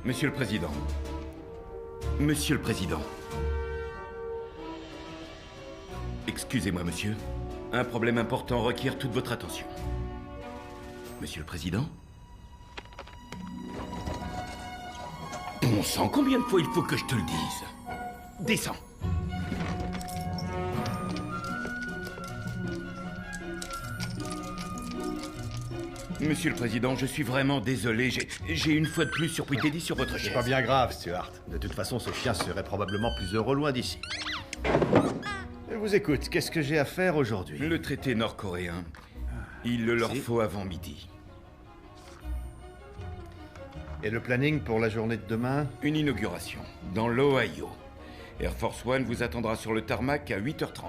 Monsieur le Président. Monsieur le Président. Excusez-moi, monsieur. Un problème important requiert toute votre attention. Monsieur le Président? Bon sang, combien de fois il faut que je te le dise? Descends. Monsieur le Président, je suis vraiment désolé. J'ai une fois de plus surputé sur votre chaise. C'est pas bien grave, Stuart. De toute façon, ce chien serait probablement plus heureux loin d'ici. Je vous écoute. Qu'est-ce que j'ai à faire aujourd'hui? Le traité nord-coréen. Il le leur faut avant midi. Et le planning pour la journée de demain? Une inauguration, dans l'Ohio. Air Force One vous attendra sur le tarmac à 8h30.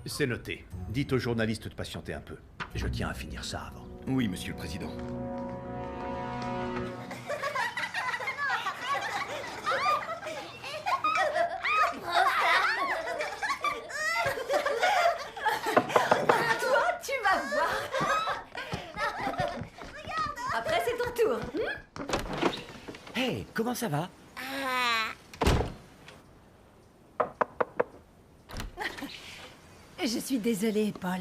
C'est noté. Dites aux journalistes de patienter un peu. Je tiens à finir ça avant. Oui, monsieur le Président. Toi, tu vas voir. Après, c'est ton tour. Hey, comment ça va? Je suis désolée, Paul.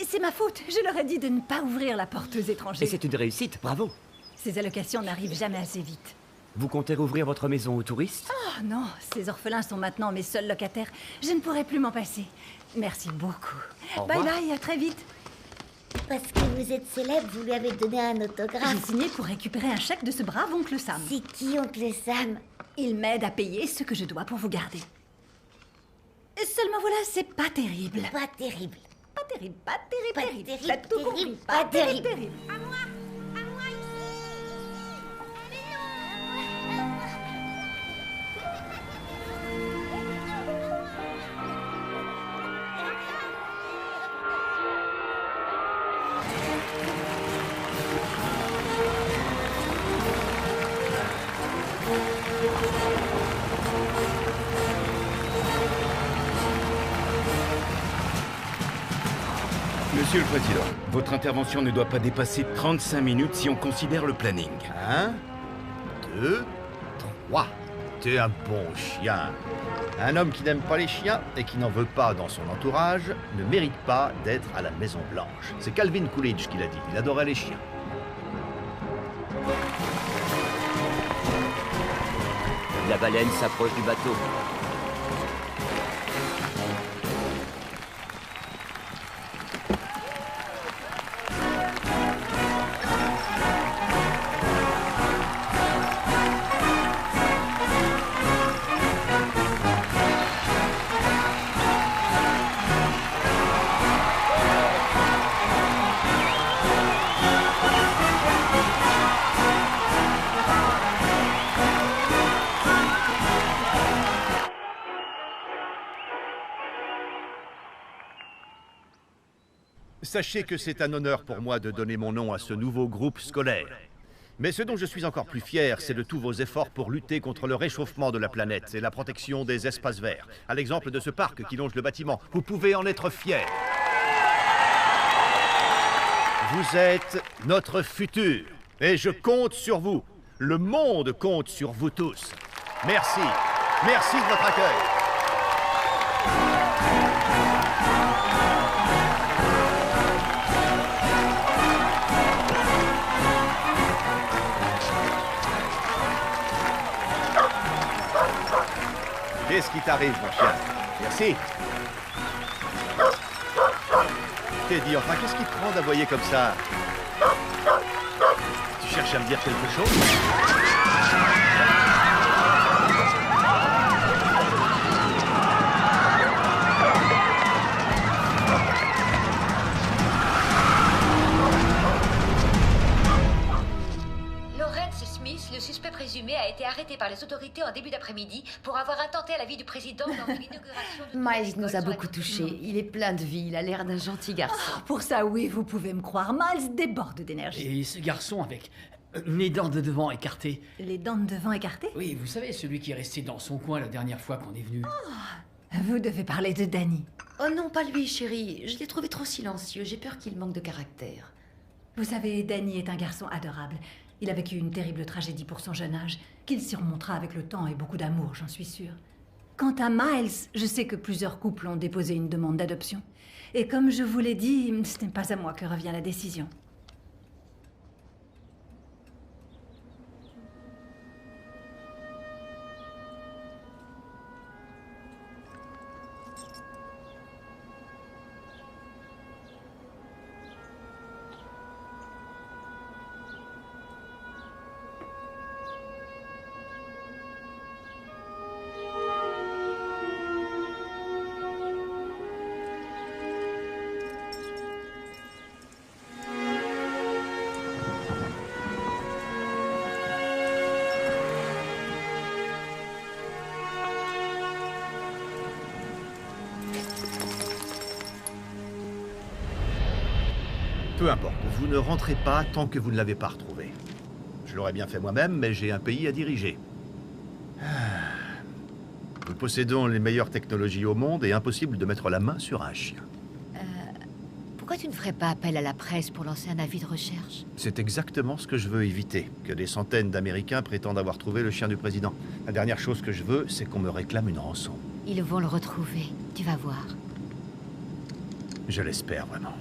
C'est ma faute. Je leur ai dit de ne pas ouvrir la porte aux étrangers. Et c'est une réussite, bravo. Ces allocations n'arrivent jamais assez vite. Vous comptez rouvrir votre maison aux touristes? Oh non, ces orphelins sont maintenant mes seuls locataires. Je ne pourrai plus m'en passer. Merci beaucoup. Au Bye revoir. bye, à très vite. Parce que vous êtes célèbre, vous lui avez donné un J'ai autographe. signé pour récupérer un chèque de ce brave oncle Sam. C'est qui, oncle Sam? Il m'aide à payer ce que je dois pour vous garder. Seulement voilà, c'est pas terrible. Pas terrible. Pas terrible, pas terrible, Pas terrible. terrible, T'as tout compris. terrible, Pas pas terrible, terrible. terrible. À moi ici. Monsieur le Président, votre intervention ne doit pas dépasser 35 minutes si on considère le planning. 1, 2, 3. T'es un bon chien. Un homme qui n'aime pas les chiens et qui n'en veut pas dans son entourage ne mérite pas d'être à la Maison Blanche. C'est Calvin Coolidge qui l'a dit. Il adorait les chiens. La baleine s'approche du bateau. Sachez que c'est un honneur pour moi de donner mon nom à ce nouveau groupe scolaire. Mais ce dont je suis encore plus fier, c'est de tous vos efforts pour lutter contre le réchauffement de la planète et la protection des espaces verts. À l'exemple de ce parc qui longe le bâtiment, vous pouvez en être fiers. Vous êtes notre futur et je compte sur vous. Le monde compte sur vous tous. Merci. Merci de votre accueil. Qu'est-ce qui t'arrive, mon chien? Merci. Teddy, enfin, qu'est-ce qui te prend d'aboyer comme ça? Tu cherches à me dire quelque chose? Lawrence Smith, le suspect présumé, a été arrêté par les autorités en début d'après-midi pour avoir intenté à la vie du président lors de l'inauguration de... Miles nous a beaucoup touchés. Il est plein de vie, il a l'air d'un gentil garçon. Pour ça, oui, vous pouvez me croire. Miles déborde d'énergie. Et ce garçon avec les dents de devant écartées. Les dents de devant écartées? Oui, vous savez, celui qui est resté dans son coin la dernière fois qu'on est venu. Vous devez parler de Danny. Oh non, pas lui, chérie. Je l'ai trouvé trop silencieux. J'ai peur qu'il manque de caractère. Vous savez, Danny est un garçon adorable. Il a vécu une terrible tragédie pour son jeune âge, qu'il surmontera avec le temps et beaucoup d'amour, j'en suis sûre. Quant à Miles, je sais que plusieurs couples ont déposé une demande d'adoption. Et comme je vous l'ai dit, ce n'est pas à moi que revient la décision. Peu importe, vous ne rentrez pas tant que vous ne l'avez pas retrouvé. Je l'aurais bien fait moi-même, mais j'ai un pays à diriger. Nous possédons les meilleures technologies au monde et impossible de mettre la main sur un chien. Pourquoi tu ne ferais pas appel à la presse pour lancer un avis de recherche? C'est exactement ce que je veux éviter, que des centaines d'Américains prétendent avoir trouvé le chien du président. La dernière chose que je veux, c'est qu'on me réclame une rançon. Ils vont le retrouver, tu vas voir. Je l'espère vraiment.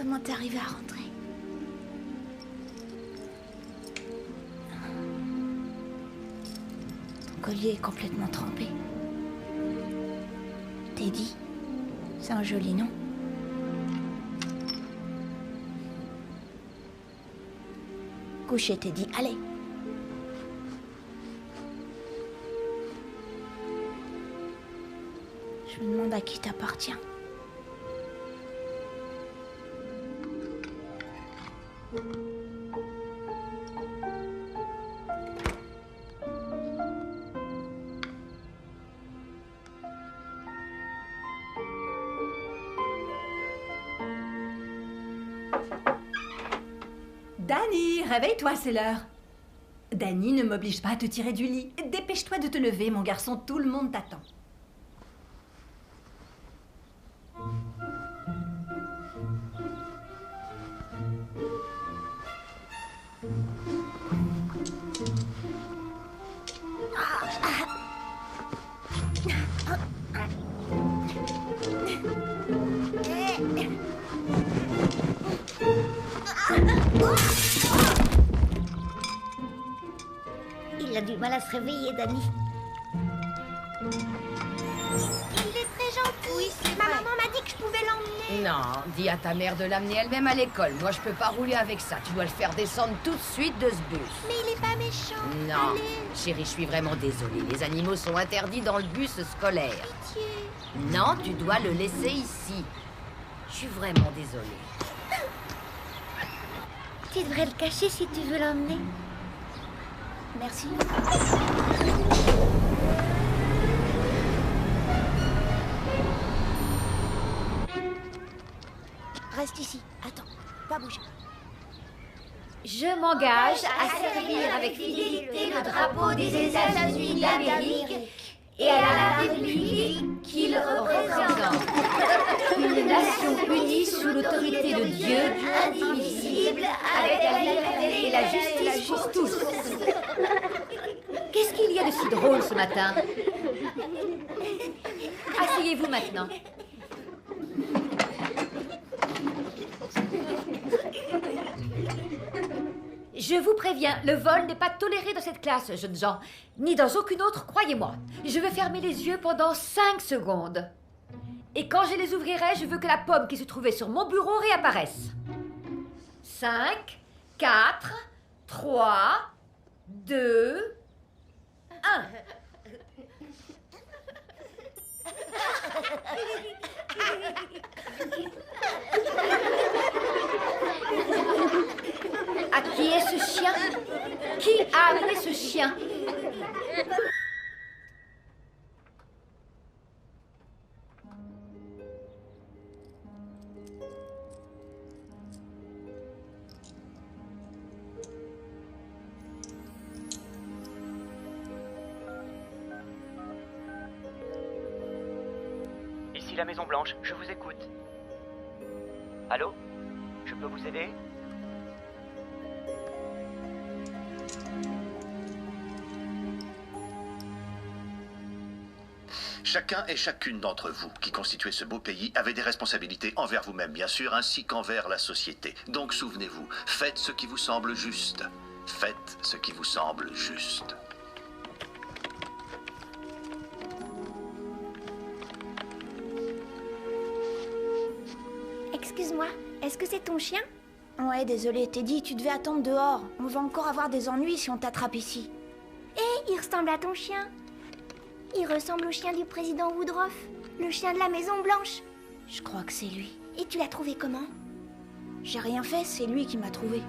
Comment t'es arrivé à rentrer? Ton collier est complètement trempé. Teddy, c'est un joli nom. Couchez, Teddy, allez. Je me demande à qui t'appartient. Danny, réveille-toi, c'est l'heure. Danny, ne m'oblige pas à te tirer du lit. Dépêche-toi de te lever, mon garçon, tout le monde t'attend. Il a du mal à se réveiller, Danny. Il est très gentil. Oui, c'est Ma maman m'a dit que je pouvais l'emmener. Non, dis à ta mère de l'amener elle-même à l'école. Moi, je peux pas rouler avec ça. Tu dois le faire descendre tout de suite de ce bus. Mais il est pas méchant. Non, Allez, chérie, je suis vraiment désolée. Les animaux sont interdits dans le bus scolaire. pitié. Non, tu dois le laisser ici. Je suis vraiment désolée. Tu devrais le cacher si tu veux l'emmener. Merci. Reste ici. Attends, pas bouger. Je m'engage à servir avec fidélité le drapeau des États-Unis d'Amérique et à la République qu'il représente. Une nation unie sous l'autorité de Dieu, indivisible, avec la liberté et la justice pour tous. Qu'est-ce qu'il y a de si drôle ce matin? Asseyez-vous maintenant. Je vous préviens, le vol n'est pas toléré dans cette classe, jeunes gens, ni dans aucune autre, croyez-moi. Je vais fermer les yeux pendant 5 secondes. Et quand je les ouvrirai, je veux que la pomme qui se trouvait sur mon bureau réapparaisse. 5, 4, 3, 2, 1. À qui est ce chien? Qui a amené ce chien? Ici la Maison Blanche, je vous écoute. Allô? Je peux vous aider? Chacun et chacune d'entre vous qui constituez ce beau pays avait des responsabilités envers vous-même, bien sûr, ainsi qu'envers la société. Donc souvenez-vous, faites ce qui vous semble juste. Faites ce qui vous semble juste. Excuse-moi, est-ce que c'est ton chien? Ouais, désolé, Teddy, tu devais attendre dehors. On va encore avoir des ennuis si on t'attrape ici. Hé, il ressemble à ton chien. Il ressemble au chien du président Woodruff, le chien de la Maison Blanche. Je crois que c'est lui. Et tu l'as trouvé comment? J'ai rien fait, c'est lui qui m'a trouvé.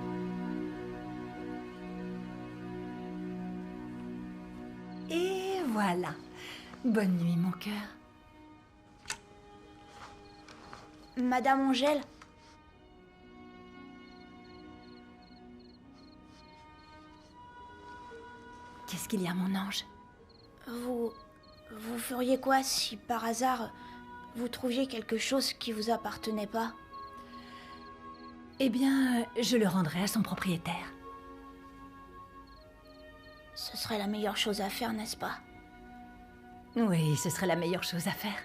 Et voilà. Bonne nuit, mon cœur. Madame Angèle? Qu'est-ce qu'il y a, mon ange? Vous feriez quoi si par hasard vous trouviez quelque chose qui vous appartenait pas? Eh bien, je le rendrai à son propriétaire. Ce serait la meilleure chose à faire, n'est-ce pas? Oui, ce serait la meilleure chose à faire.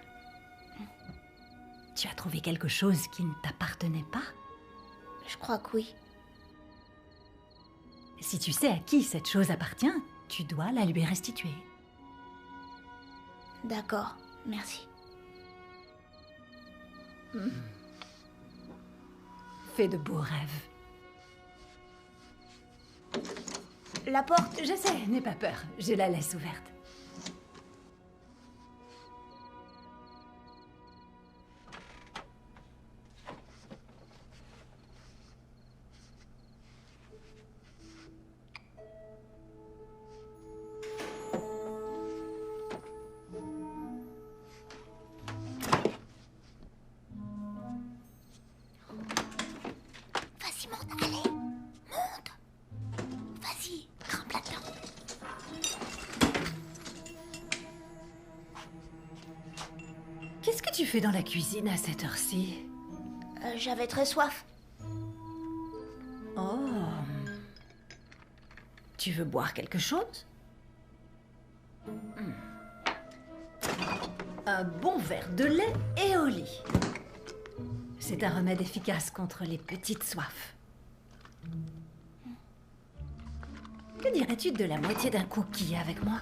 Tu as trouvé quelque chose qui ne t'appartenait pas? Je crois que oui. Si tu sais à qui cette chose appartient, tu dois la lui restituer. D'accord, merci. Fais de beaux rêves. La porte. Je sais, n'aie pas peur, je la laisse ouverte. Vas-y, monte, allez. Monte. Vas-y, grimpe là-dedans. Qu'est-ce que tu fais dans la cuisine à cette heure-ci? J'avais très soif. Oh. Tu veux boire quelque chose? Un bon verre de lait et au lit. C'est un remède efficace contre les petites soifs. Que dirais-tu de la moitié d'un cookie avec moi?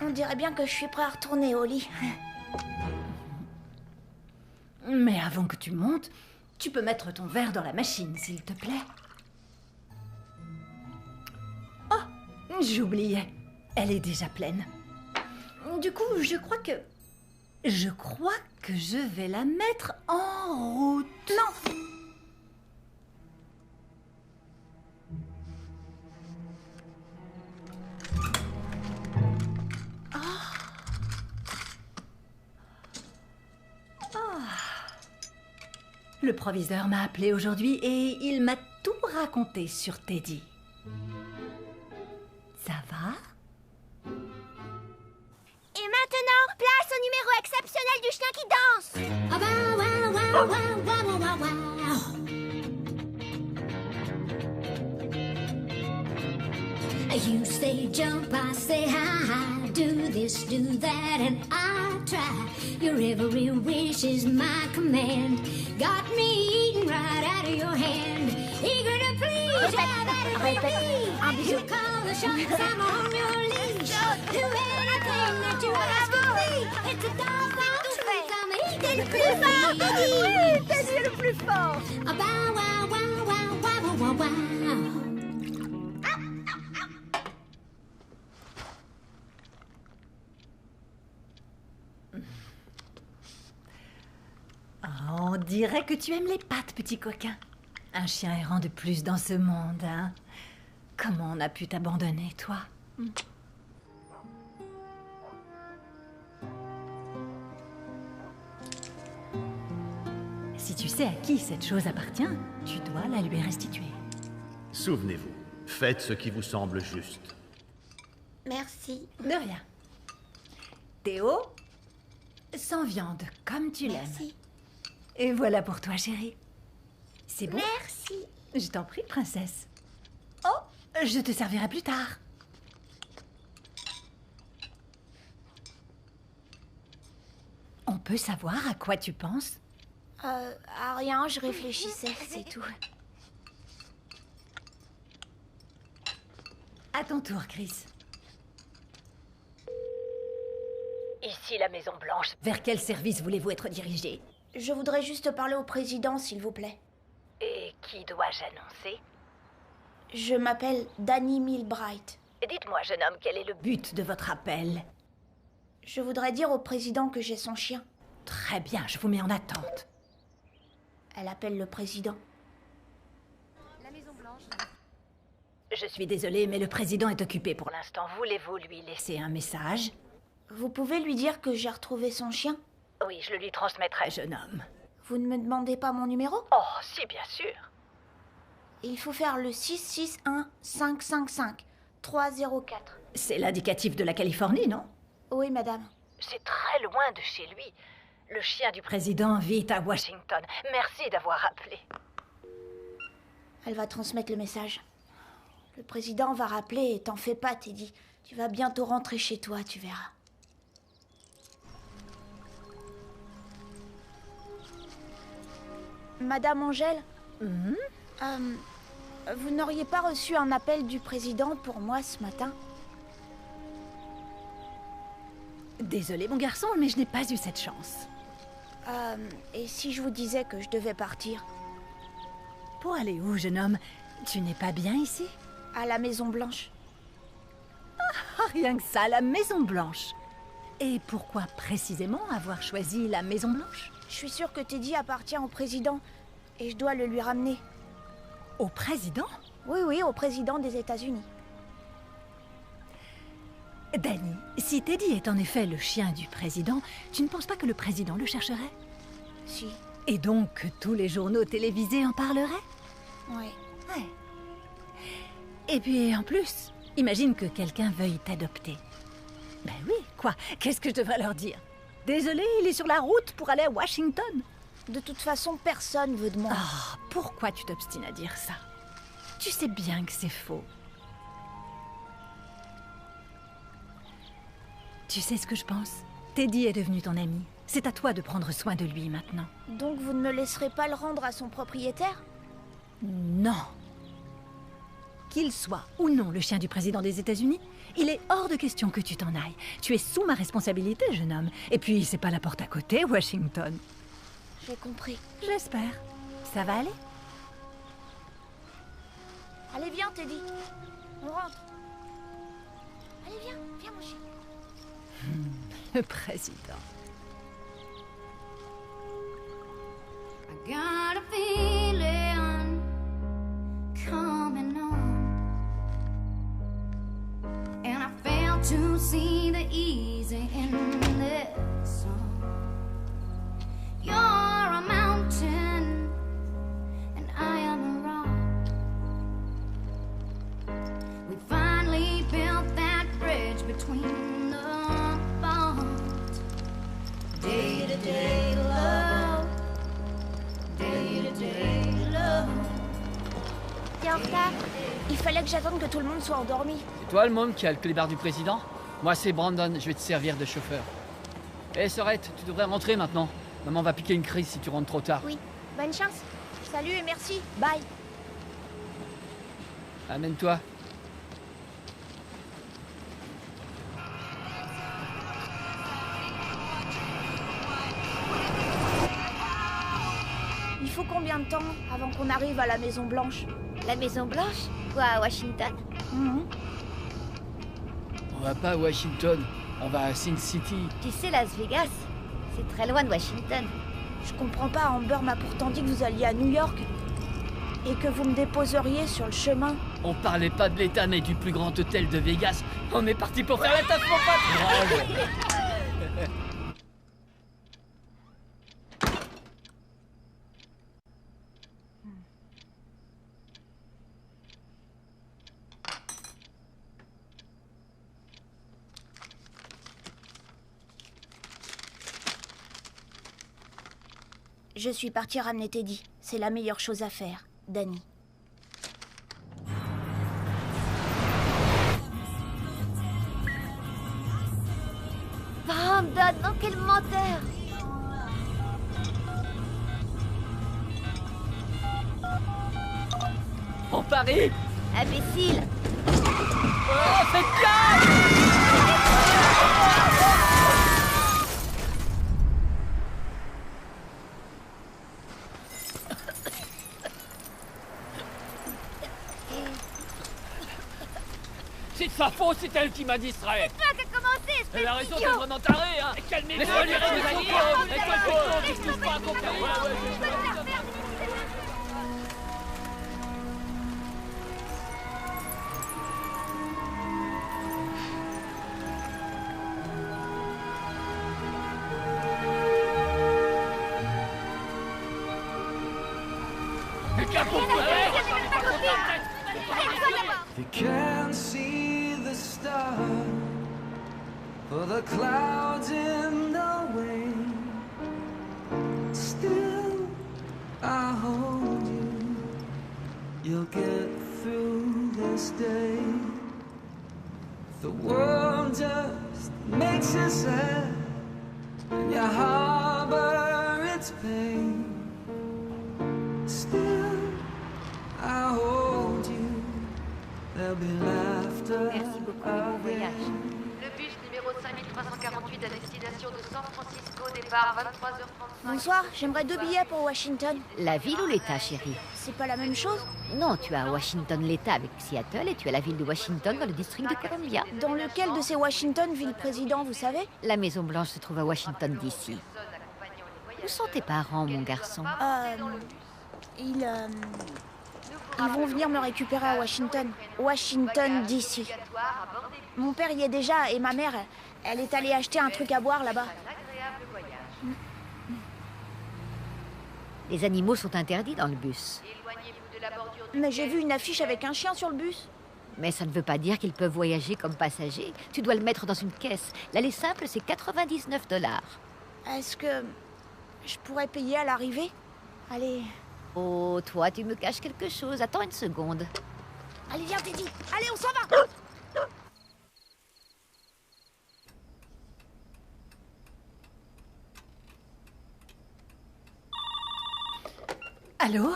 On dirait bien que je suis prêt à retourner au lit. Mais avant que tu montes, tu peux mettre ton verre dans la machine, s'il te plaît. Oh, j'oubliais. Elle est déjà pleine. Du coup, je crois que je vais la mettre en route. Non. Le proviseur m'a appelé aujourd'hui et il m'a tout raconté sur Teddy. Ça va? Et maintenant, place au numéro exceptionnel du chien qui danse. Ah bah, wow, wow, wow, wow, wow, wow. You say jump, I say hi, do this, do that, and I try. Your every wish is my command. Got me eating right out of your hand. Eager to please, have at it with me. You call the shots, I'm on your leash. Do anything that you ask of me. It's a dog fight, I'm eating Oui, Teddy est le plus fort. a bow wow wow wow wow wow wow. On dirait que tu aimes les pattes, petit coquin. Un chien errant de plus dans ce monde, hein? Comment on a pu t'abandonner, toi? Si tu sais à qui cette chose appartient, tu dois la lui restituer. Souvenez-vous, faites ce qui vous semble juste. Merci. De rien. Théo, sans viande, comme tu l'aimes. Merci. Et voilà pour toi, chérie. C'est bon? Merci. Je t'en prie, princesse. Oh, je te servirai plus tard. On peut savoir à quoi tu penses? À rien, je réfléchissais, c'est tout. À ton tour, Chris. Ici la Maison Blanche. Vers quel service voulez-vous être dirigé? Je voudrais juste parler au président, s'il vous plaît. Et qui dois-je annoncer? Je m'appelle Danny Milbright. Dites-moi, jeune homme, quel est le but de votre appel? Je voudrais dire au président que j'ai son chien. Très bien, je vous mets en attente. Elle appelle le président. Je suis désolée, mais le président est occupé pour l'instant. Voulez-vous lui laisser un message? Vous pouvez lui dire que j'ai retrouvé son chien? Oui, je le lui transmettrai, jeune homme. Vous ne me demandez pas mon numéro? Oh, si, bien sûr. Il faut faire le 661 555 304. C'est l'indicatif de la Californie, non? Oui, madame. C'est très loin de chez lui. Le chien du président vit à Washington. Merci d'avoir appelé. Elle va transmettre le message. Le président va rappeler et t'en fais pas, Teddy. Tu vas bientôt rentrer chez toi, tu verras. Madame Angèle, vous n'auriez pas reçu un appel du président pour moi ce matin? Désolée, mon garçon, mais je n'ai pas eu cette chance. Et si je vous disais que je devais partir? Pour aller où, jeune homme? Tu n'es pas bien ici? À la Maison Blanche. Ah, rien que ça, la Maison Blanche. Et pourquoi précisément avoir choisi la Maison Blanche? Je suis sûre que Teddy appartient au président et je dois le lui ramener. Au président? Oui, au président des États-Unis. Danny, si Teddy est en effet le chien du président, tu ne penses pas que le président le chercherait? Si. Et donc que tous les journaux télévisés en parleraient? Oui. Ouais. Et puis en plus, imagine que quelqu'un veuille t'adopter. Ben oui, quoi? Qu'est-ce que je devrais leur dire? Désolé, il est sur la route pour aller à Washington. De toute façon, personne veut de moi. Oh, pourquoi tu t'obstines à dire ça? Tu sais bien que c'est faux. Tu sais ce que je pense? Teddy est devenu ton ami. C'est à toi de prendre soin de lui maintenant. Donc vous ne me laisserez pas le rendre à son propriétaire? Non. Qu'il soit ou non le chien du président des États-Unis, il est hors de question que tu t'en ailles. Tu es sous ma responsabilité, jeune homme. Et puis, c'est pas la porte à côté, Washington. J'ai compris. J'espère. Ça va aller? Allez, viens, Teddy. On rentre. Allez, viens mon chien. Le président. I got a feeling coming on, and I fail to see the easy in this song. You're a mountain, and I am a rock. We finally built that bridge between the bonds. Day to day love, day to day love. T'es en retard? Il fallait que j'attende que tout le monde soit endormi. C'est toi le môme qui a le clébard du président? Moi c'est Brandon, je vais te servir de chauffeur. Hé Sorette, tu devrais rentrer maintenant. Maman va piquer une crise si tu rentres trop tard. Oui, bonne chance. Salut et merci. Bye. Amène-toi. Il faut combien de temps avant qu'on arrive à la Maison Blanche? La Maison Blanche? Quoi, à Washington? On va pas à Washington, on va à Sin City. Tu sais, Las Vegas, c'est très loin de Washington. Je comprends pas, Amber m'a pourtant dit que vous alliez à New York et que vous me déposeriez sur le chemin. On parlait pas de l'État mais du plus grand hôtel de Vegas. On est parti pour faire la taf, mon pote. Je suis partie ramener Teddy. C'est la meilleure chose à faire, Danny. Brandon, non, quel menteur! On parie. Imbécile! Oh, faites gaffe! C'est de sa faute, c'est elle qui m'a distrait. C'est toi qui as commencé, espèce Elle a raison, d'idiot. t'es vraiment taré, hein. Calmez-vous, laissez-moi dire que vous allez. Laisse-moi le péton, tu touches pas à compter. They can't see the stars for the clouds in the way. Still, I hold you. You'll get through this day. The world just makes you sad, and you harbor its pain. Still, I hold you. There'll be laughter. Merci beaucoup et bon voyage. Le bus numéro 5348 à destination de San Francisco, départ 23h35. Bonsoir, j'aimerais 2 billets pour Washington. La ville ou l'État, chérie? C'est pas la même chose? Non, tu as Washington, l'État avec Seattle, et tu as la ville de Washington dans le district de Columbia. Dans lequel de ces Washington vit le président, vous savez? La Maison Blanche se trouve à Washington, D.C. Où sont tes parents, mon garçon? Ils vont venir me récupérer à Washington. Washington, D.C. Mon père y est déjà et ma mère, elle est allée acheter un truc à boire là-bas. Les animaux sont interdits dans le bus. Mais j'ai vu une affiche avec un chien sur le bus. Mais ça ne veut pas dire qu'ils peuvent voyager comme passagers. Tu dois le mettre dans une caisse. L'aller simple, c'est 99 $. Est-ce que je pourrais payer à l'arrivée? Allez. Oh, toi, tu me caches quelque chose. Attends une seconde. Allez, viens, Teddy. Allez, on s'en va. Allô?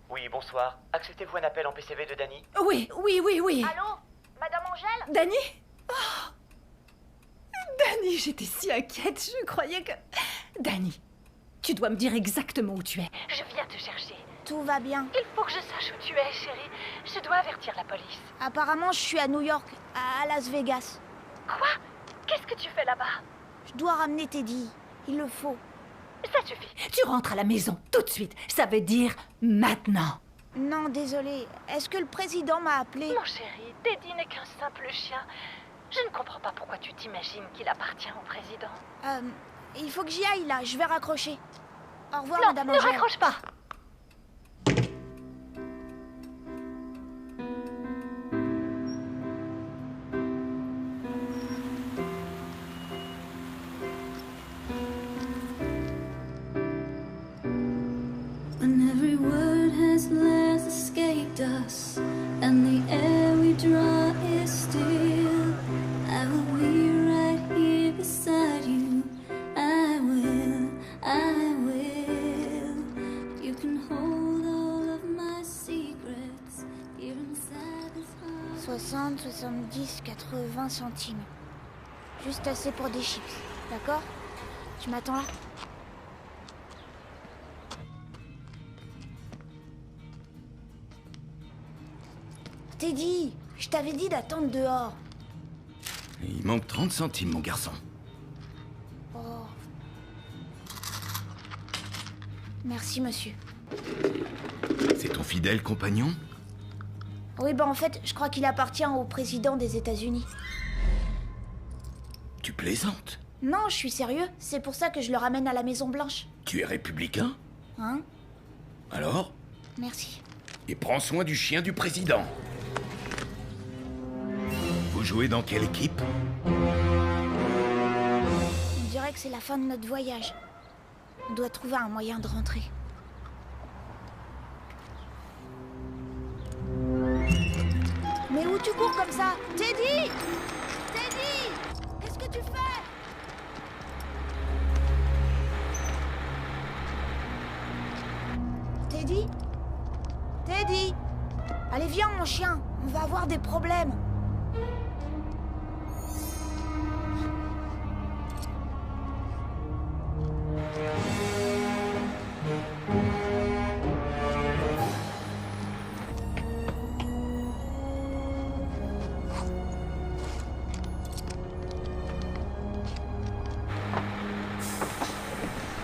Oui, bonsoir. Acceptez-vous un appel en PCV de Danny? Oui. Allô? Madame Angèle? Danny? Oh. Danny, j'étais si inquiète, je croyais que... Danny, tu dois me dire exactement où tu es. Je viens te chercher. Tout va bien. Il faut que je sache où tu es, chérie. Je dois avertir la police. Apparemment, je suis à New York, à Las Vegas. Quoi? Qu'est-ce que tu fais là-bas? Je dois ramener Teddy. Il le faut. Ça suffit. Tu rentres à la maison, tout de suite. Ça veut dire maintenant. Non, désolé. Est-ce que le président m'a appelé? Mon chéri, Teddy n'est qu'un simple chien. Je ne comprends pas pourquoi tu t'imagines qu'il appartient au président. Il faut que j'y aille, là. Je vais raccrocher. Au revoir, Non, Madame ne Angèle. raccroche pas. When every word has last escaped us, and the air we draw is still, I will be right here beside you. I will. You can hold all of my secrets here inside this heart. 60, 70, 80 centimes. Juste assez pour des chips. D'accord? Tu m'attends là? Teddy, je t'avais dit d'attendre dehors. Il manque 30 centimes, mon garçon. Oh. Merci, monsieur. C'est ton fidèle compagnon? Oui, en fait, je crois qu'il appartient au président des États-Unis. Tu plaisantes? Non, je suis sérieux. C'est pour ça que je le ramène à la Maison Blanche. Tu es républicain? Hein? Alors? Merci. Et prends soin du chien du président. Vous jouez dans quelle équipe? On dirait que c'est la fin de notre voyage. On doit trouver un moyen de rentrer. Mais où tu cours comme ça? Teddy! Teddy! Qu'est-ce que tu fais? Teddy? Teddy! Allez, viens, mon chien. On va avoir des problèmes.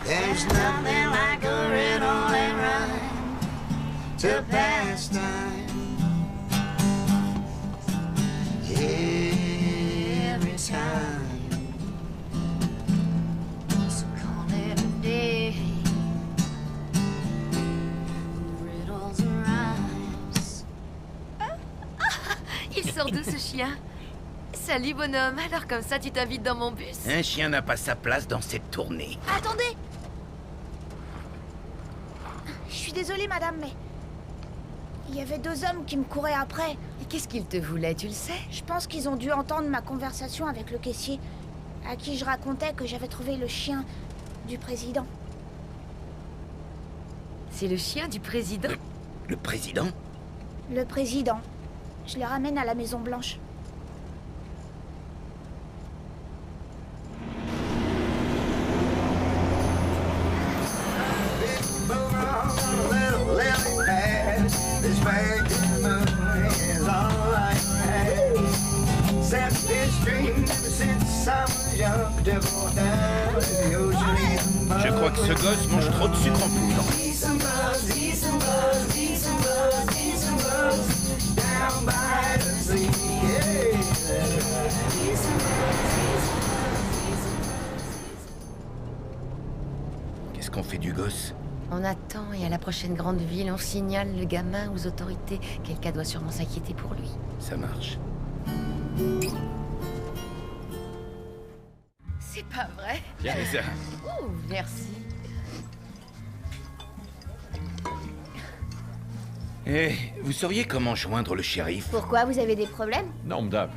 There's nothing like a riddle and rhyme to pass time. Every time. So call it a day. Riddles and rhymes. Il sort d'où ce chien? Salut bonhomme, alors comme ça tu t'invites dans mon bus? Un chien n'a pas sa place dans cette tournée. Attendez! Je suis désolée, madame, mais... Il y avait 2 hommes qui me couraient après. Et qu'est-ce qu'ils te voulaient, tu le sais? Je pense qu'ils ont dû entendre ma conversation avec le caissier, à qui je racontais que j'avais trouvé le chien du président. C'est le chien du président? Le président? Le président. Je le ramène à la Maison Blanche. Je crois que ce gosse mange trop de sucre en poudre. Qu'est-ce qu'on fait du gosse? On attend et à la prochaine grande ville, on signale le gamin aux autorités. Quelqu'un doit sûrement s'inquiéter pour lui. Ça marche. C'est pas vrai? Tiens, ça. Oh, merci. Eh, vous sauriez comment joindre le shérif? Pourquoi, vous avez des problèmes? Non, madame.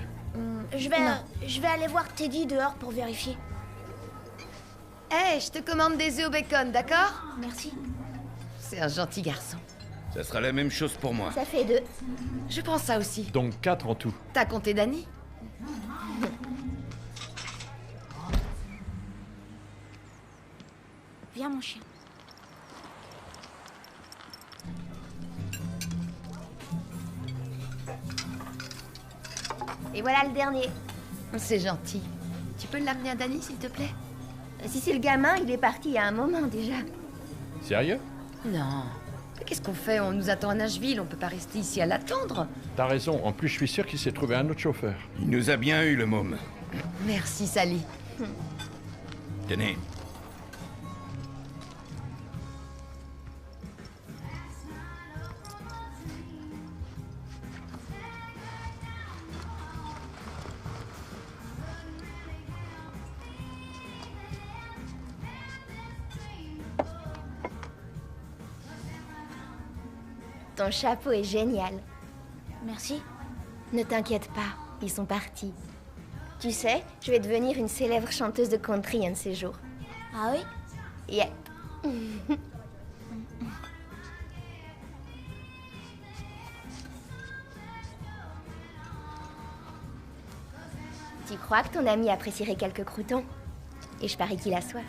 Je vais aller voir Teddy dehors pour vérifier. Hé, je te commande des œufs au bacon, d'accord? Merci. C'est un gentil garçon. Ça sera la même chose pour moi. Ça fait 2. Je pense ça aussi. Donc 4 en tout. T'as compté Danny? Viens, mon chien. Et voilà le dernier. C'est gentil. Tu peux l'amener à Danny, s'il te plaît? Si c'est le gamin, il est parti il y a un moment déjà. Sérieux? Non. Mais qu'est-ce qu'on fait? On nous attend à Nashville, on peut pas rester ici à l'attendre. T'as raison. En plus, je suis sûr qu'il s'est trouvé un autre chauffeur. Il nous a bien eu, le môme. Merci, Sally. Tenez. Ton chapeau est génial. Merci. Ne t'inquiète pas, ils sont partis. Tu sais, je vais devenir une célèbre chanteuse de country un de ces jours. Ah oui? Yeah. Tu crois que ton ami apprécierait quelques croûtons? Et je parie qu'il a soif.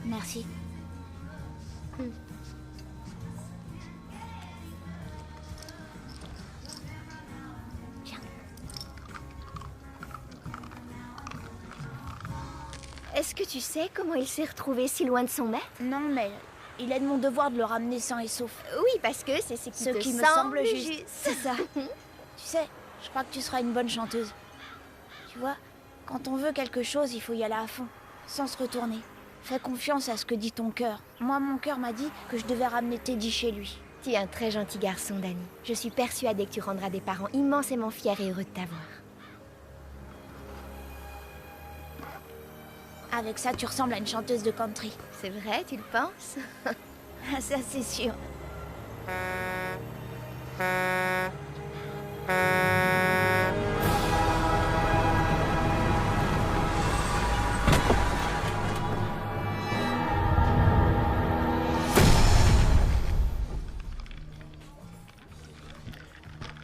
Merci. Tiens. Est-ce que tu sais comment il s'est retrouvé si loin de son maître? Non, mais il est de mon devoir de le ramener sain et sauf. Oui, parce que c'est ce qui me semble juste. C'est ça. Tu sais, je crois que tu seras une bonne chanteuse. Tu vois, quand on veut quelque chose, il faut y aller à fond, sans se retourner. Fais confiance à ce que dit ton cœur. Moi, mon cœur m'a dit que je devais ramener Teddy chez lui. Tu es un très gentil garçon, Danny. Je suis persuadée que tu rendras des parents immensément fiers et heureux de t'avoir. Avec ça, tu ressembles à une chanteuse de country. C'est vrai, tu le penses? Ça, c'est sûr.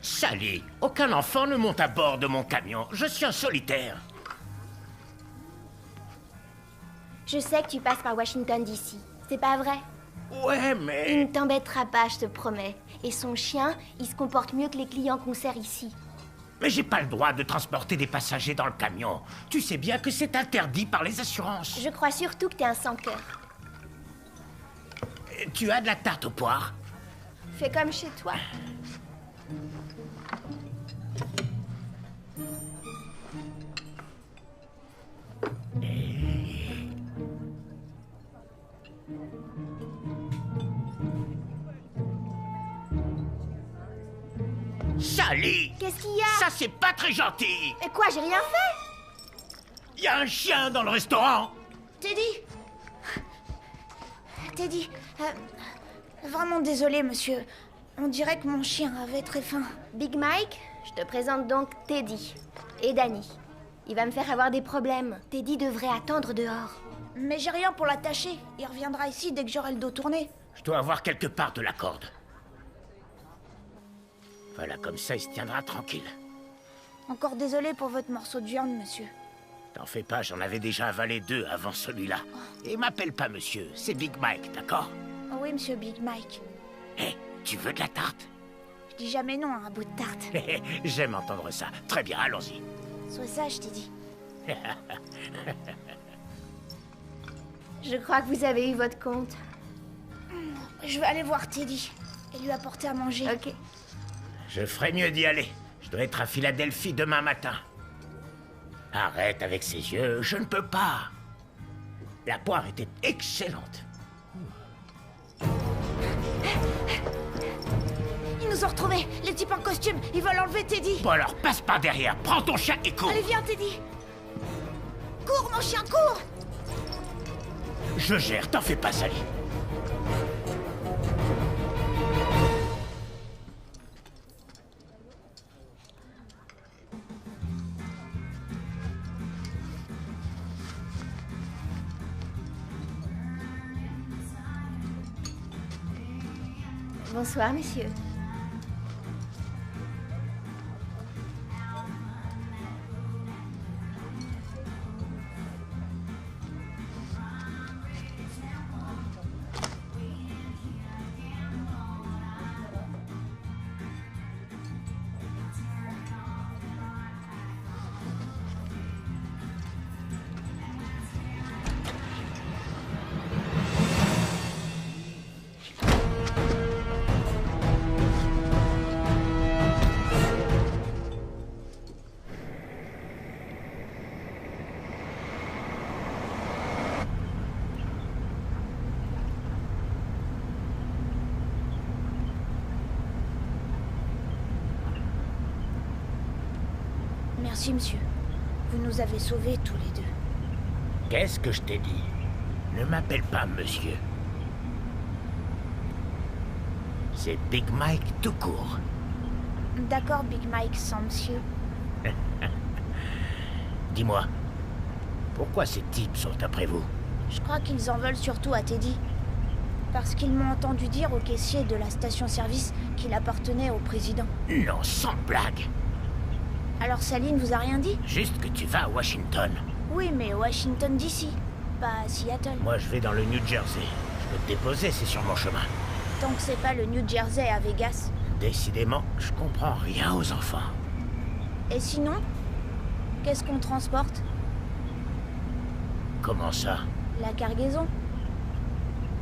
Sally, aucun enfant ne monte à bord de mon camion. Je suis un solitaire. Je sais que tu passes par Washington, D.C. C'est pas vrai? Ouais, mais... Il ne t'embêtera pas, je te promets. Et son chien, il se comporte mieux que les clients qu'on sert ici. Mais j'ai pas le droit de transporter des passagers dans le camion. Tu sais bien que c'est interdit par les assurances. Je crois surtout que t'es un sans-cœur. Tu as de la tarte aux poires? Fais comme chez toi. Sally! Qu'est-ce qu'il y a? Ça, c'est pas très gentil! Et quoi, j'ai rien fait? Il y a un chien dans le restaurant! Teddy! Teddy, Vraiment désolée, monsieur. On dirait que mon chien avait très faim. Big Mike, je te présente donc Teddy et Danny. Il va me faire avoir des problèmes. Teddy devrait attendre dehors. Mais j'ai rien pour l'attacher. Il reviendra ici dès que j'aurai le dos tourné. Je dois avoir quelque part de la corde. Voilà, comme ça, il se tiendra tranquille. Encore désolé pour votre morceau de viande, monsieur. T'en fais pas, j'en avais déjà avalé 2 avant celui-là. Et m'appelle pas monsieur, c'est Big Mike, d'accord? Oh oui, monsieur Big Mike. Hé, tu veux de la tarte? Je dis jamais non à un bout de tarte. J'aime entendre ça. Très bien, allons-y. Sois sage, Teddy. Je crois que vous avez eu votre compte. Je vais aller voir Teddy et lui apporter à manger. Ok. Je ferais mieux d'y aller. Je dois être à Philadelphie demain matin. Arrête avec ces yeux, je ne peux pas. La poire était excellente. Ils nous ont retrouvés. Les types en costume, ils veulent enlever Teddy. Bon alors, passe par derrière, prends ton chien et cours. Allez, viens, Teddy. Cours, mon chien, cours. Je gère, t'en fais pas, Sally. Bonsoir, messieurs. Merci, monsieur. Vous nous avez sauvés tous les deux. Qu'est-ce que je t'ai dit? Ne m'appelle pas monsieur. C'est Big Mike tout court. D'accord, Big Mike, sans monsieur. Dis-moi, pourquoi ces types sont après vous? Je crois qu'ils en veulent surtout à Teddy. Parce qu'ils m'ont entendu dire au caissier de la station-service qu'il appartenait au président. Non, sans blague. Alors Sally ne vous a rien dit? Juste que tu vas à Washington. Oui, mais Washington DC, pas à Seattle. Moi, je vais dans le New Jersey. Je peux te déposer, c'est sur mon chemin. Tant que c'est pas le New Jersey à Vegas. Décidément, je comprends rien aux enfants. Et sinon, qu'est-ce qu'on transporte? Comment ça? La cargaison.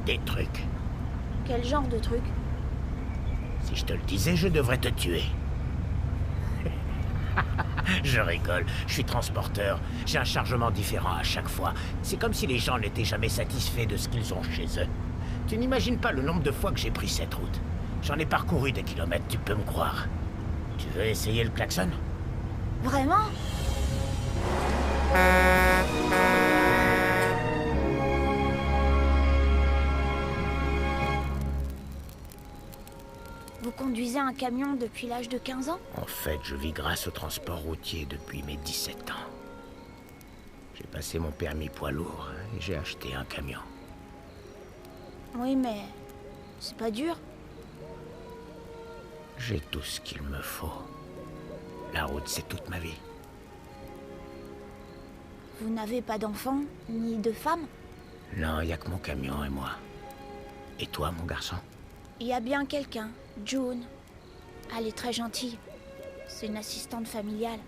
Des trucs. Quel genre de trucs? Si je te le disais, je devrais te tuer. Je rigole, je suis transporteur. J'ai un chargement différent à chaque fois. C'est comme si les gens n'étaient jamais satisfaits de ce qu'ils ont chez eux. Tu n'imagines pas le nombre de fois que j'ai pris cette route. J'en ai parcouru des kilomètres, tu peux me croire. Tu veux essayer le klaxon? Vraiment? Vous conduisez un camion depuis l'âge de 15 ans? En fait, je vis grâce au transport routier depuis mes 17 ans. J'ai passé mon permis poids lourd et j'ai acheté un camion. Oui, mais c'est pas dur. J'ai tout ce qu'il me faut. La route, c'est toute ma vie. Vous n'avez pas d'enfant, ni de femme? Non, il n'y a que mon camion et moi. Et toi, mon garçon? Il y a bien quelqu'un, June. Elle est très gentille. C'est une assistante familiale.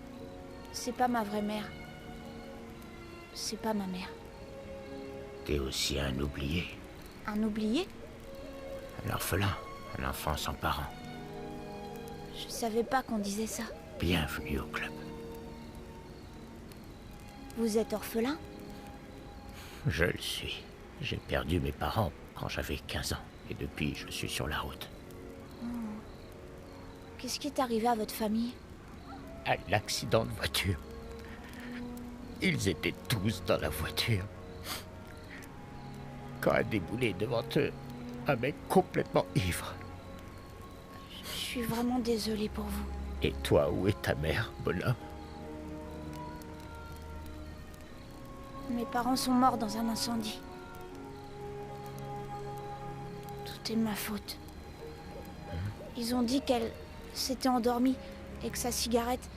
C'est pas ma vraie mère. C'est pas ma mère. T'es aussi un oublié. Un oublié? Un orphelin, un enfant sans parents. Je savais pas qu'on disait ça. Bienvenue au club. Vous êtes orphelin? Je le suis. J'ai perdu mes parents quand j'avais 15 ans. Et depuis, je suis sur la route. Qu'est-ce qui est arrivé à votre famille? Un accident de voiture. Ils étaient tous dans la voiture. Quand a déboulé devant eux, Un mec complètement ivre. Je suis vraiment désolée pour vous. Et toi, où est ta mère, bonhomme? Mes parents sont morts dans un incendie. Tout est de ma faute. Ils ont dit qu'elle s'était endormie et que sa cigarette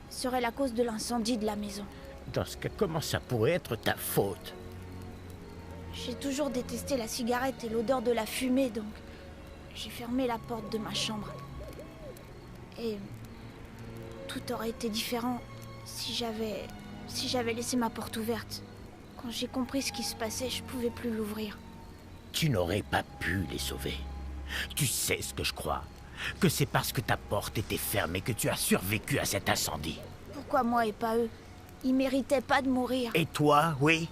serait la cause de l'incendie de la maison. Dans ce cas, comment ça pourrait être ta faute? J'ai toujours détesté la cigarette et l'odeur de la fumée, donc j'ai fermé la porte de ma chambre. Et tout aurait été différent si j'avais laissé ma porte ouverte. Quand j'ai compris ce qui se passait, je pouvais plus l'ouvrir. Tu n'aurais pas pu les sauver. Tu sais ce que je crois? Que c'est parce que ta porte était fermée que tu as survécu à cet incendie. Pourquoi moi et pas eux? Ils méritaient pas de mourir. Et toi, oui?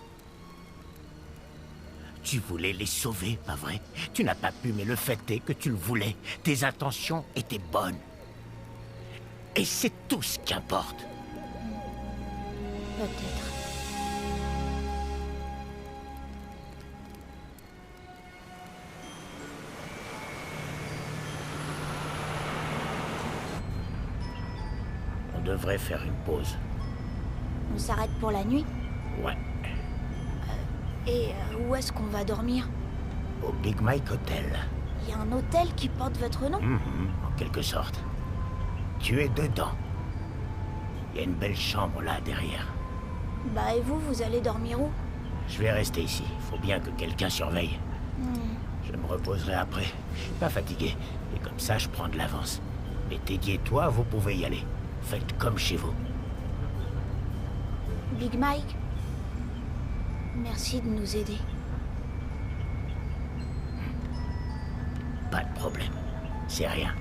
Tu voulais les sauver, pas vrai? Tu n'as pas pu, mais le fait est que tu le voulais. Tes intentions étaient bonnes. Et c'est tout ce qui importe. Peut-être. On devrait faire une pause. On s'arrête pour la nuit? Ouais. Et où est-ce qu'on va dormir? Au Big Mike Hotel. Il y a un hôtel qui porte votre nom? En quelque sorte. Tu es dedans. Il y a une belle chambre là, derrière. Bah et vous allez dormir où? Je vais rester ici. Faut bien que quelqu'un surveille. Je me reposerai après. Je suis pas fatigué. Et comme ça, je prends de l'avance. Mais Teddy et toi, vous pouvez y aller. Faites comme chez vous. Big Mike, merci de nous aider. Pas de problème. C'est rien.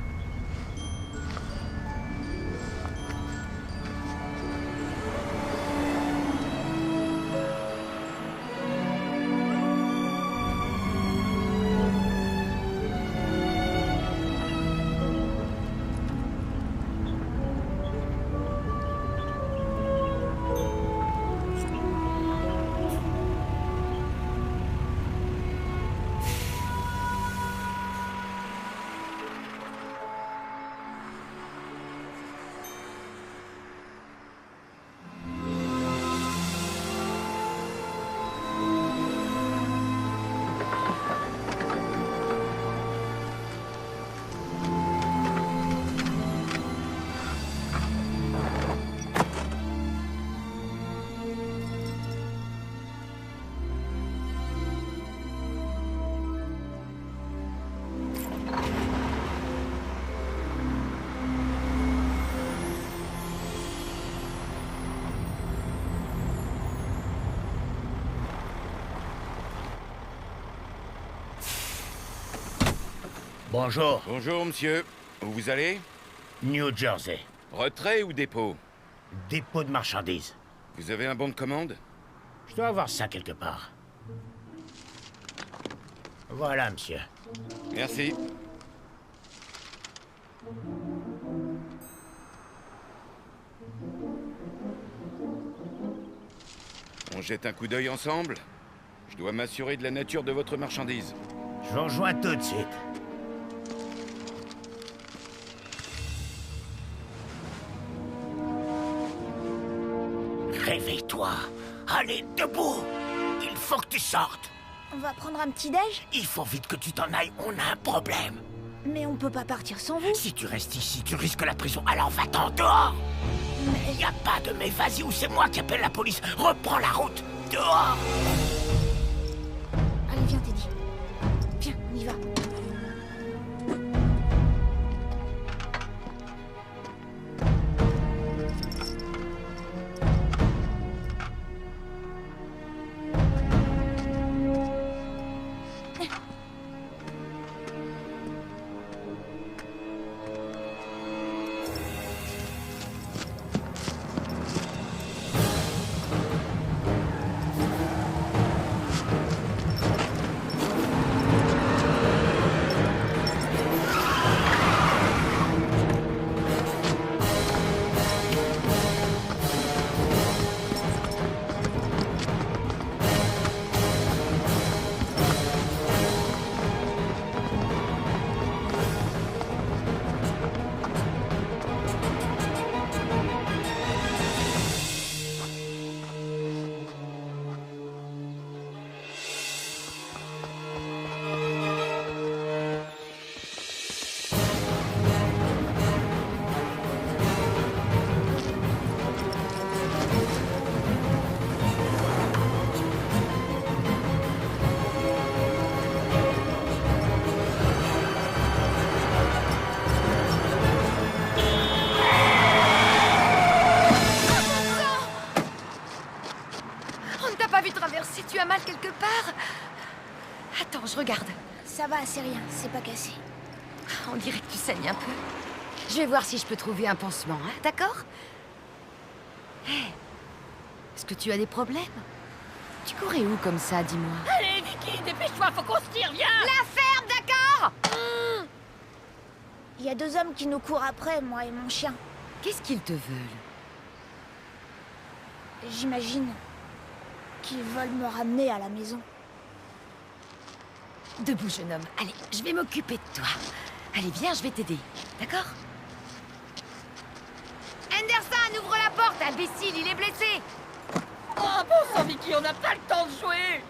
Bonjour. Bonjour, monsieur. Où vous allez? New Jersey. Retrait ou dépôt? Dépôt de marchandises. Vous avez un bon de commande? Je dois avoir ça quelque part. Voilà, monsieur. Merci. On jette un coup d'œil ensemble? Je dois m'assurer de la nature de votre marchandise. Je vous rejoins tout de suite. Réveille-toi. Allez, debout. Il faut que tu sortes. On va prendre un petit déj? Il faut vite que tu t'en ailles, on a un problème. Mais on peut pas partir sans vous. Si tu restes ici, tu risques la prison, alors va-t'en dehors. Mais y a pas de mais, vas-y ou c'est moi qui appelle la police. Reprends la route, dehors. Allez, viens Teddy. Viens, on y va. Attends, je regarde. Ça va, c'est rien, c'est pas cassé. On dirait que tu saignes un peu. Je vais voir si je peux trouver un pansement, hein, d'accord? Hé, est-ce que tu as des problèmes? Tu courais où comme ça, dis-moi? Allez, Vicky, dépêche-toi, faut qu'on se tire, viens! La ferme, d'accord? Il y a 2 hommes qui nous courent après, moi et mon chien. Qu'est-ce qu'ils te veulent? J'imagine qu'ils veulent me ramener à la maison. Debout, jeune homme. Allez, je vais m'occuper de toi. Allez, viens, je vais t'aider. D'accord? Anderson, ouvre la porte, imbécile, il est blessé. Oh, bon sang, Vicky, on n'a pas le temps de jouer!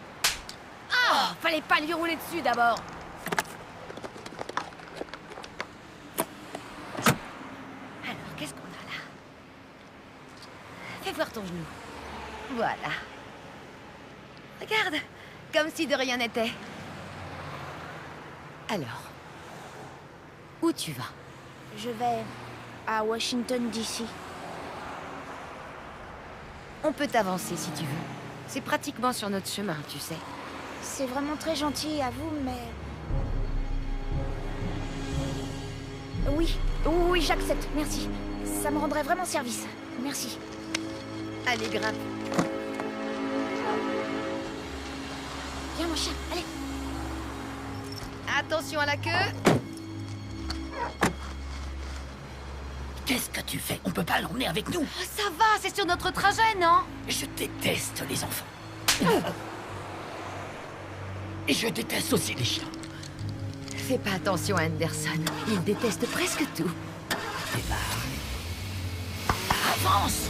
Ah, fallait pas lui rouler dessus d'abord. Alors, qu'est-ce qu'on a là? Fais voir ton genou. Voilà. Regarde, comme si de rien n'était. Alors, où tu vas? Je vais à Washington, D.C. On peut t'avancer si tu veux. C'est pratiquement sur notre chemin, tu sais. C'est vraiment très gentil à vous, mais... Oui, j'accepte, merci. Ça me rendrait vraiment service. Merci. Allez, grimpe. Viens, mon chien, allez. Attention à la queue. Qu'est-ce que tu fais? On peut pas l'emmener avec nous. Oh, ça va, c'est sur notre trajet, non? Je déteste les enfants. Et je déteste aussi les chiens. Fais pas attention à Anderson. Il déteste presque tout. Et bah... avance!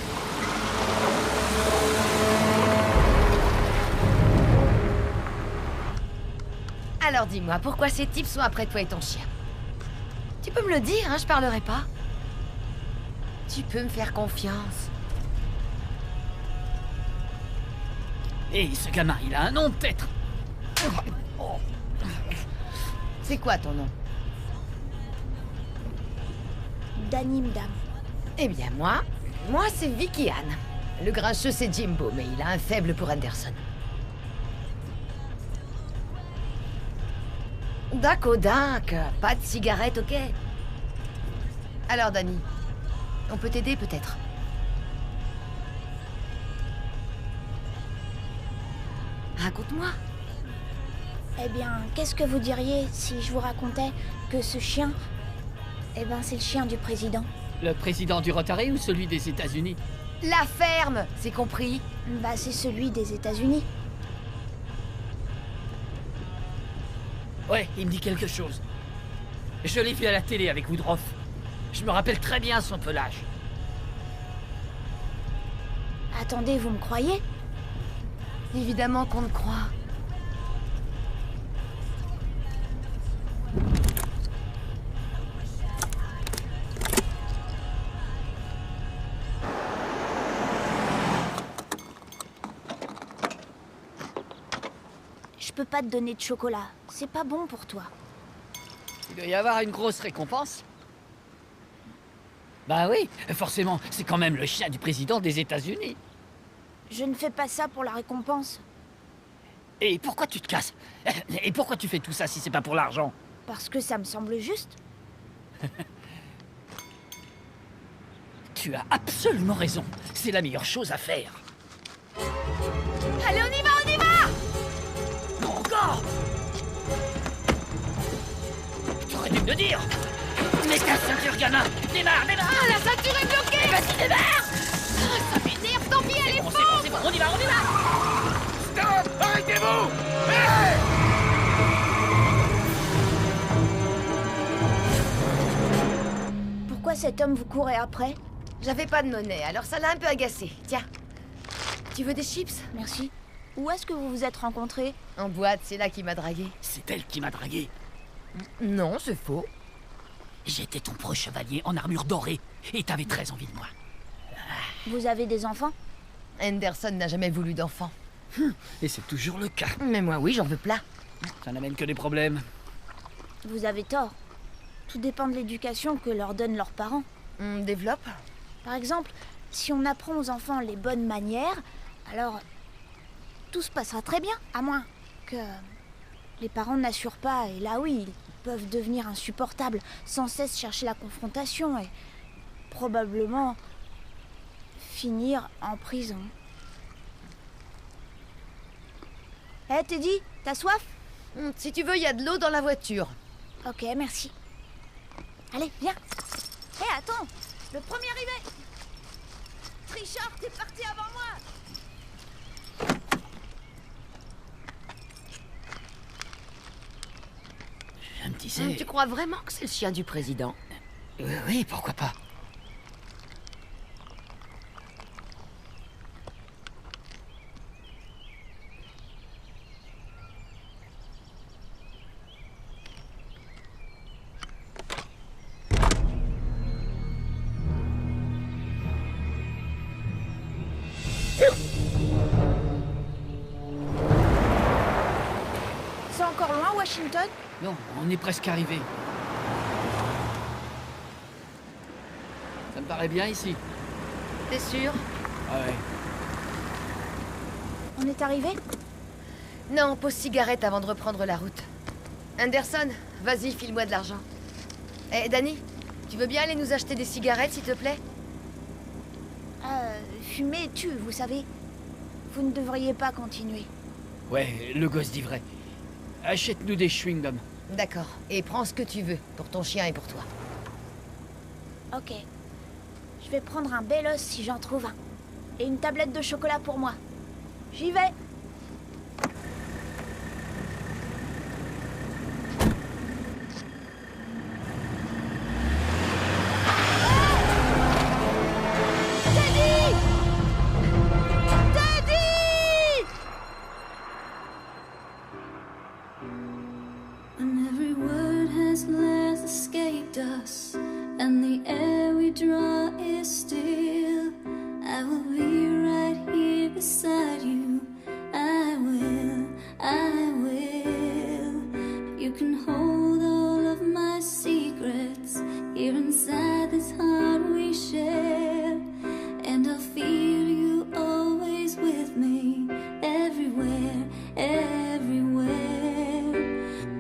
Alors dis-moi, pourquoi ces types sont après toi et ton chien? Tu peux me le dire, hein, je parlerai pas. Tu peux me faire confiance. Et ce gamin, il a un nom peut-être? C'est quoi ton nom? Danny, madame. Eh bien moi c'est Vicky Ann. Le grincheux c'est Jimbo, mais il a un faible pour Anderson. D'accord, pas de cigarette, ok? Alors Danny, on peut t'aider peut-être? Raconte-moi. Eh bien, qu'est-ce que vous diriez si je vous racontais que ce chien... Eh ben, c'est le chien du président. Le président du Rotary ou celui des États-Unis? La ferme, c'est compris? Bah, c'est celui des États-Unis. Ouais, il me dit quelque chose. Je l'ai vu à la télé avec Woodruff. Je me rappelle très bien son pelage. Attendez, vous me croyez? Évidemment qu'on te croit. Je peux pas te donner de chocolat. C'est pas bon pour toi. Il doit y avoir une grosse récompense. Bah oui, forcément, c'est quand même le chien du président des États-Unis. Je ne fais pas ça pour la récompense. Et pourquoi tu te casses? Et pourquoi tu fais tout ça si c'est pas pour l'argent? Parce que ça me semble juste. Tu as absolument raison. C'est la meilleure chose à faire. Allez, on y va, on y va! Non, encore! Tu aurais dû me le dire! Mets ta ceinture, gamin! Démarre, démarre! Ah, la ceinture est bloquée! Vas-y, démarre! Oh, ça m'énerve, tant pis, elle est forte! C'est bon, on y va, on y va! Stop! Arrêtez-vous! Hey! Pourquoi cet homme vous courait après? J'avais pas de monnaie, alors ça l'a un peu agacé. Tiens. Tu veux des chips? Merci. Où est-ce que vous vous êtes rencontrés? En boîte, c'est là qu'il m'a dragué. C'est elle qui m'a dragué. Non, c'est faux. J'étais ton proche chevalier en armure dorée et t'avais très envie de moi. Vous avez des enfants? Anderson n'a jamais voulu d'enfant. Et c'est toujours le cas. Mais moi, oui, j'en veux plein. Ça n'amène que des problèmes. Vous avez tort. Tout dépend de l'éducation que leur donnent leurs parents. On développe. Par exemple, si on apprend aux enfants les bonnes manières, alors tout se passera très bien, à moins que Les parents n'assurent pas, et là oui, ils peuvent devenir insupportables, sans cesse chercher la confrontation et probablement finir en prison. Hé, Teddy, t'as soif? Si tu veux, il y a de l'eau dans la voiture. Ok, merci. Allez, viens. Hé, attends, le premier arrivé. Trichard, t'es parti avant moi. Je me disais... Tu crois vraiment que c'est le chien du président? Oui, pourquoi pas. C'est encore loin, Washington? Non, on est presque arrivé. Ça me paraît bien ici. T'es sûr? Ouais. On est arrivé? Non, pose cigarette avant de reprendre la route. Anderson, vas-y, file-moi de l'argent. Eh, Danny, tu veux bien aller nous acheter des cigarettes, s'il te plaît? Fumer tue, vous savez. Vous ne devriez pas continuer. Ouais, le gosse dit vrai. Achète-nous des chewing-gums. D'accord. Et prends ce que tu veux, pour ton chien et pour toi. Ok. Je vais prendre un bel os si j'en trouve un. Et une tablette de chocolat pour moi. J'y vais. And every word has last escaped us, and the air we draw is still. I will be right here beside you. I will, I will. You can hold all of my secrets here inside this heart we share, and I'll feel you always with me, everywhere, everywhere.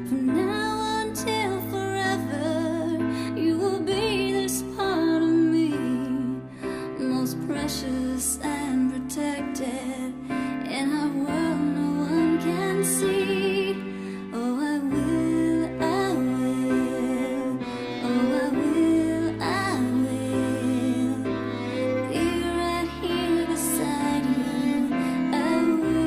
From now until forever, you will be this part of me, most precious and protected, in a world no one can see. Oh, I will, I will. Oh, I will, I will. Be right here beside you. I will.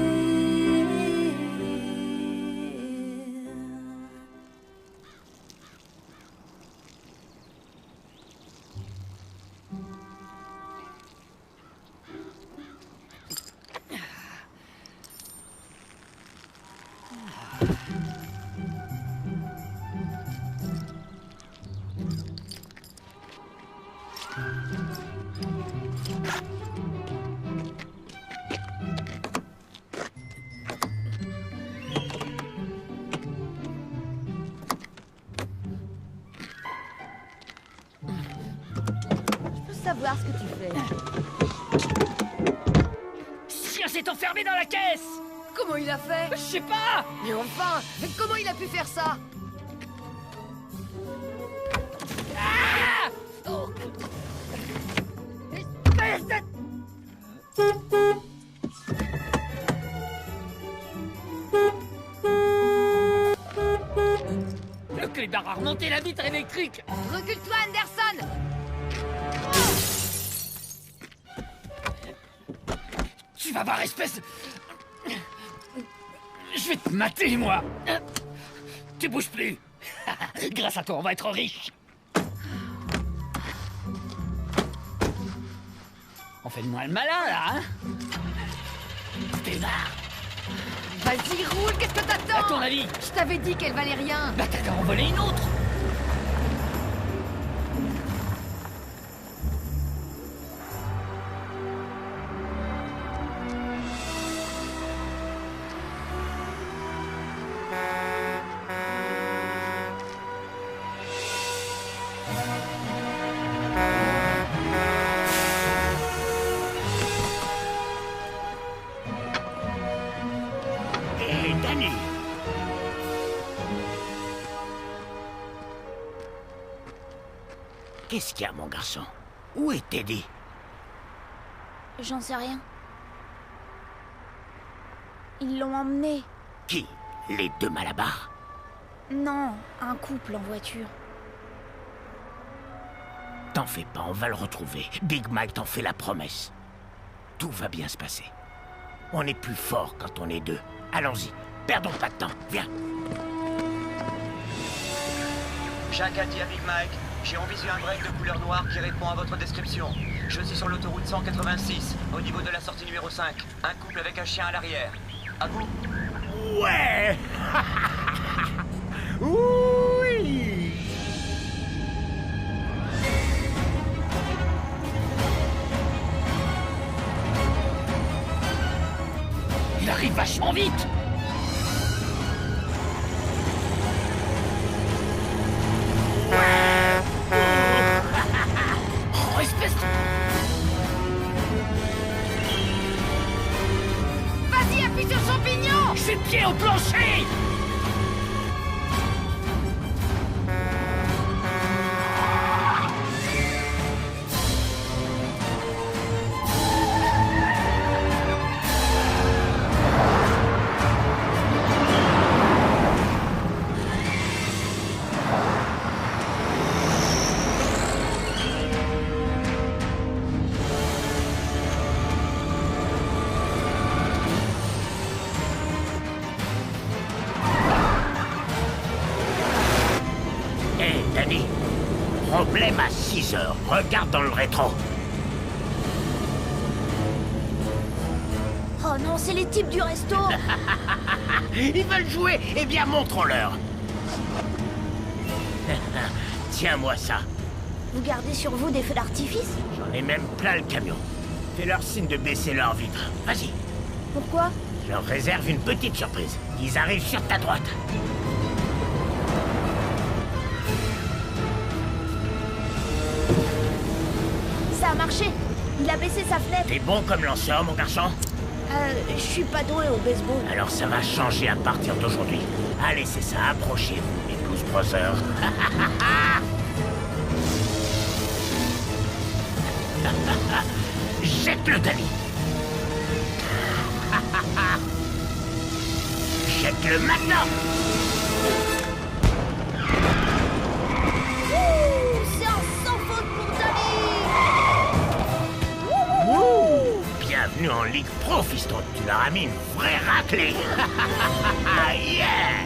Je peux savoir ce que tu fais. Chien s'est enfermé dans la caisse! Comment il a fait? Je sais pas! Mais enfin, mais comment il a pu faire ça? Ah! Oh. Espèce de... Le clébard a remonté la vitre électrique! Recule-toi, Anderson! Tu vas voir, espèce... Je vais te mater, moi! Tu bouges plus! Grâce à toi, on va être riche! On fait le moins le malin, là, hein? Clébard! Vas-y, roule, qu'est-ce que t'attends? À ton avis? Je t'avais dit qu'elle valait rien! Bah t'as qu'à en voler une autre! Hé, Danny! Qu'est-ce qu'il y a, mon garçon? Où est Teddy? J'en sais rien. Ils l'ont emmené. Qui? Les deux Malabar? Non, un couple en voiture. T'en fais pas, on va le retrouver. Big Mike t'en fait la promesse. Tout va bien se passer. On est plus fort quand on est deux. Allons-y, perdons pas de temps, viens. Jack a dit à Big Mike, j'ai envisagé un break de couleur noire qui répond à votre description. Je suis sur l'autoroute 186, au niveau de la sortie numéro 5. Un couple avec un chien à l'arrière. À vous? Ouais. Oui. Il arrive vachement vite. Oh, espèce de... Vas-y, appuie sur son pignon! Je suis pied au plancher! Problème à 6 heures. Regarde dans le rétro. Oh non, c'est les types du resto. Ils veulent jouer. Eh bien, montrons-leur. Tiens-moi ça. Vous gardez sur vous des feux d'artifice? J'en ai même plein le camion. Fais-leur signe de baisser leur vitre. Vas-y. Pourquoi? Je leur réserve une petite surprise. Ils arrivent sur ta droite. Ça a marché. Il a baissé sa fenêtre. T'es bon comme lanceur, mon garçon? Je suis pas doué au baseball. Alors ça va changer à partir d'aujourd'hui. Allez, c'est ça, approchez-vous, les Blues Brothers. Jette-le, Danny. Jette-le maintenant. C'est un sans faute pour Danny. Bienvenue en Ligue Pro, fiston. Tu leur as mis une vraie raclée. Yeah!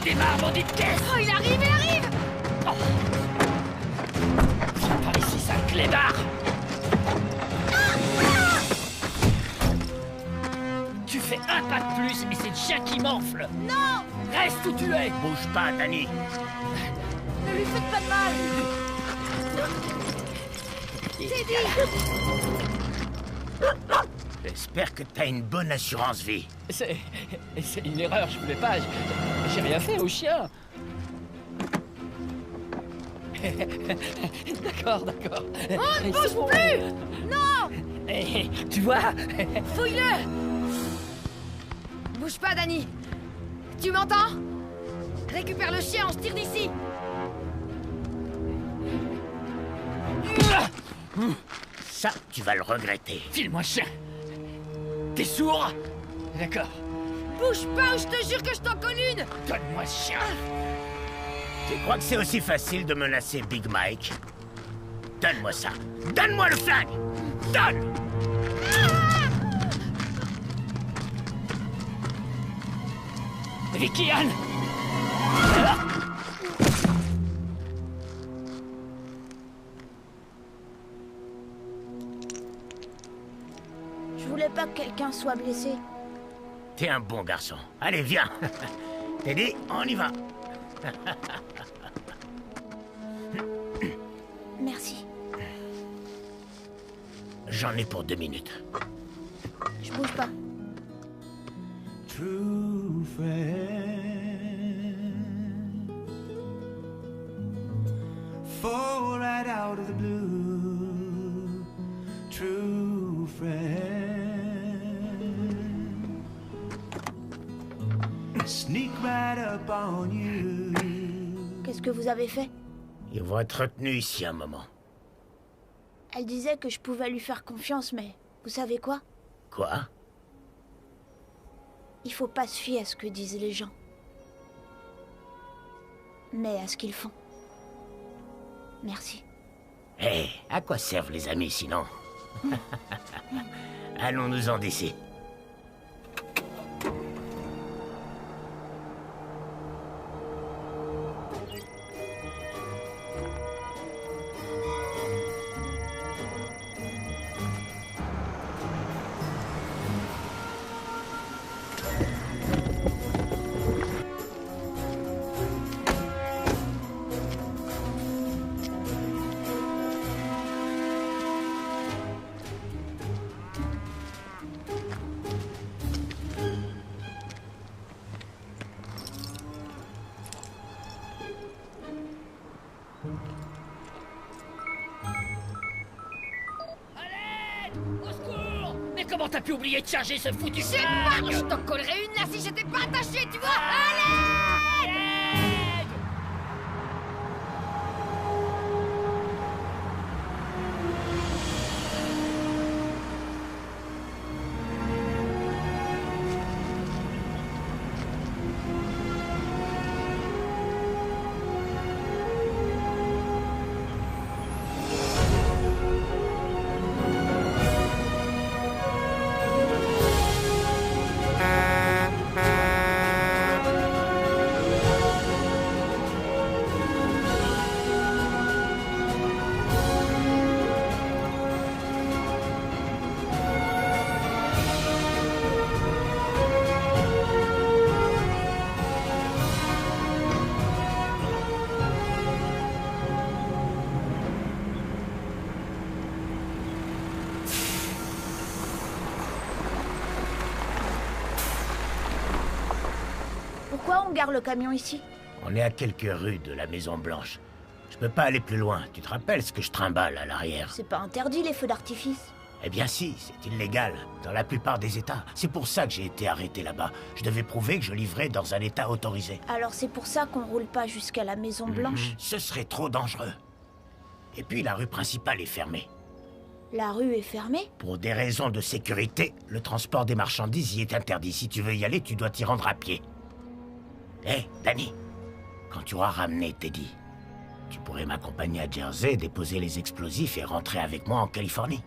Démarre, maudit de caisse! Oh, il arrive, il arrive! Oh. Viens par ici, sale clébard! Tu fais un pas de plus et c'est le chien qui m'enfle! Non! Reste où tu es! Bouge pas, Danny! Ne lui faites pas de mal! Teddy! J'espère que t'as une bonne assurance vie. C'est une erreur, je voulais pas. J'ai rien fait au chien. D'accord. On ne bouge plus! Non! Tu vois? Fouille-le! Bouge pas, Danny! Tu m'entends? Récupère le chien, on se tire d'ici! Ça, tu vas le regretter. File-moi le chien! T'es sourd? D'accord. Bouge pas ou je te jure que je t'en colle une! Donne-moi ce chien! Tu crois que c'est aussi facile de menacer Big Mike? Donne-moi ça! Donne-moi le flingue! Donne! Vicky Ann! Ah! voudrais pas que quelqu'un soit blessé. T'es un bon garçon. Allez, viens. Teddy, on y va. Merci. J'en ai pour 2 minutes. Je bouge pas. True friend, fall right out of the blue. True friend, sneak right up on you. Qu'est-ce que vous avez fait? Ils vont être retenus ici un moment. Elle disait que je pouvais lui faire confiance, mais vous savez quoi? Quoi? Il faut pas se fier à ce que disent les gens, mais à ce qu'ils font. Merci. Hé, à quoi servent les amis sinon? Allons-nous-en d'ici. Au secours! Mais comment t'as pu oublier de charger ce foutu Je sais flingue? pas, je t'en collerais une là si j'étais pas attachée, tu vois. Allez! Pourquoi on gare le camion ici? On est à quelques rues de la Maison Blanche. Je peux pas aller plus loin. Tu te rappelles ce que je trimballe à l'arrière? C'est pas interdit les feux d'artifice. Eh bien si, c'est illégal, dans la plupart des États. C'est pour ça que j'ai été arrêté là-bas. Je devais prouver que je livrais dans un État autorisé. Alors c'est pour ça qu'on roule pas jusqu'à la Maison Blanche. Ce serait trop dangereux. Et puis la rue principale est fermée. La rue est fermée? Pour des raisons de sécurité, le transport des marchandises y est interdit. Si tu veux y aller, tu dois t'y rendre à pied. Hé, Danny, quand tu auras ramené Teddy, tu pourrais m'accompagner à Jersey, déposer les explosifs et rentrer avec moi en Californie.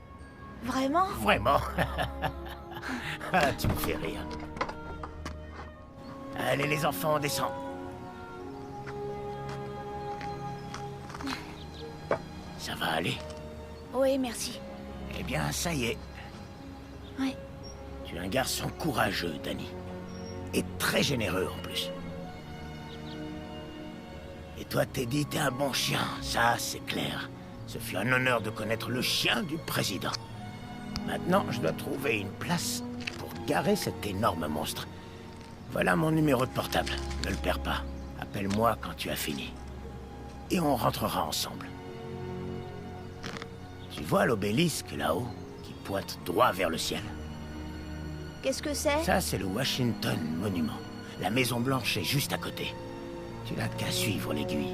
Vraiment? Vraiment? Ah, tu me fais rire. Allez les enfants, on descend. Ça va aller? Oui, merci. Eh bien, ça y est. Ouais. Tu es un garçon courageux, Danny. Et très généreux en plus. Et toi, Teddy, t'es un bon chien, ça, c'est clair. Ce fut un honneur de connaître le chien du président. Maintenant, je dois trouver une place pour garer cet énorme monstre. Voilà mon numéro de portable. Ne le perds pas. Appelle-moi quand tu as fini. Et on rentrera ensemble. Tu vois l'obélisque là-haut, qui pointe droit vers le ciel? Qu'est-ce que c'est? Ça, c'est le Washington Monument. La Maison Blanche est juste à côté. Tu n'as qu'à suivre l'aiguille.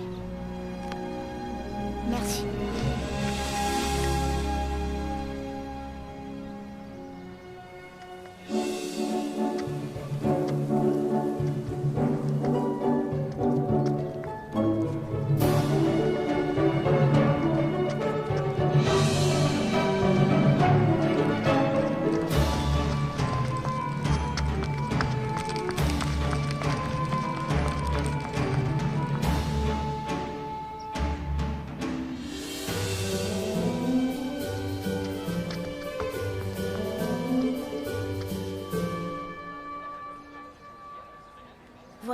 Merci.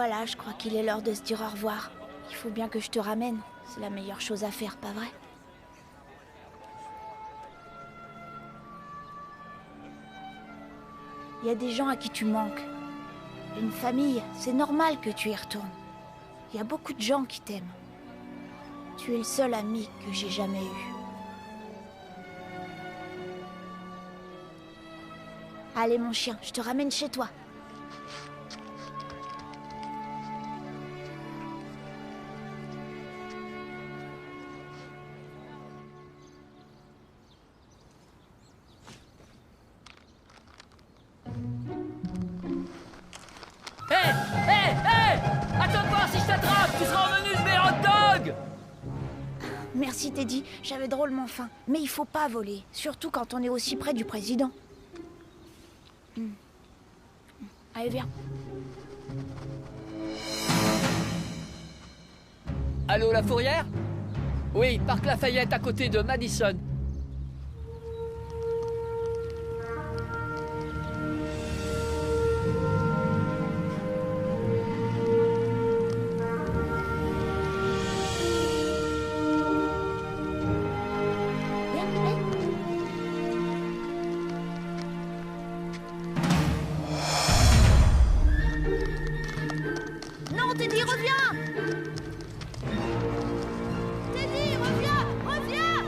Voilà, je crois qu'il est l'heure de se dire au revoir. Il faut bien que je te ramène. C'est la meilleure chose à faire, pas vrai? Il y a des gens à qui tu manques. Une famille, c'est normal que tu y retournes. Il y a beaucoup de gens qui t'aiment. Tu es le seul ami que j'ai jamais eu. Allez mon chien, je te ramène chez toi. Attends de voir si je t'attrape. Tu seras revenu de mes hot dogs. Merci Teddy, j'avais drôlement faim. Mais il faut pas voler, surtout quand on est aussi près du président. Allez, viens. Allô, la Fourrière? Oui, Parc Lafayette, à côté de Madison. Non, Teddy, reviens! Teddy, reviens! Reviens!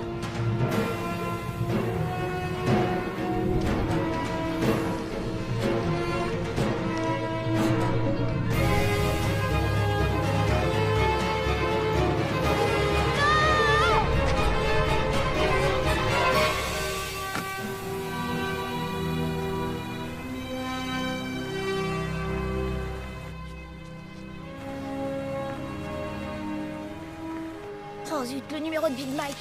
Oh zut, le numéro de Big Mike.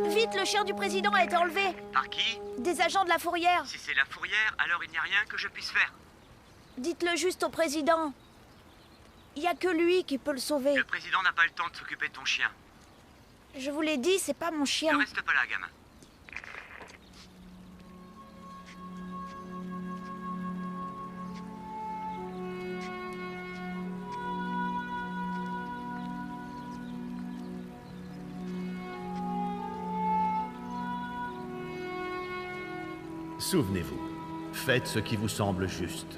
Vite, le chien du président a été enlevé. Par qui? Des agents de la Fourrière. Si c'est la Fourrière, alors il n'y a rien que je puisse faire. Dites-le juste au président. Il n'y a que lui qui peut le sauver. Le président n'a pas le temps de s'occuper de ton chien. Je vous l'ai dit, c'est pas mon chien. Ne reste pas là, gamin. Souvenez-vous, faites ce qui vous semble juste.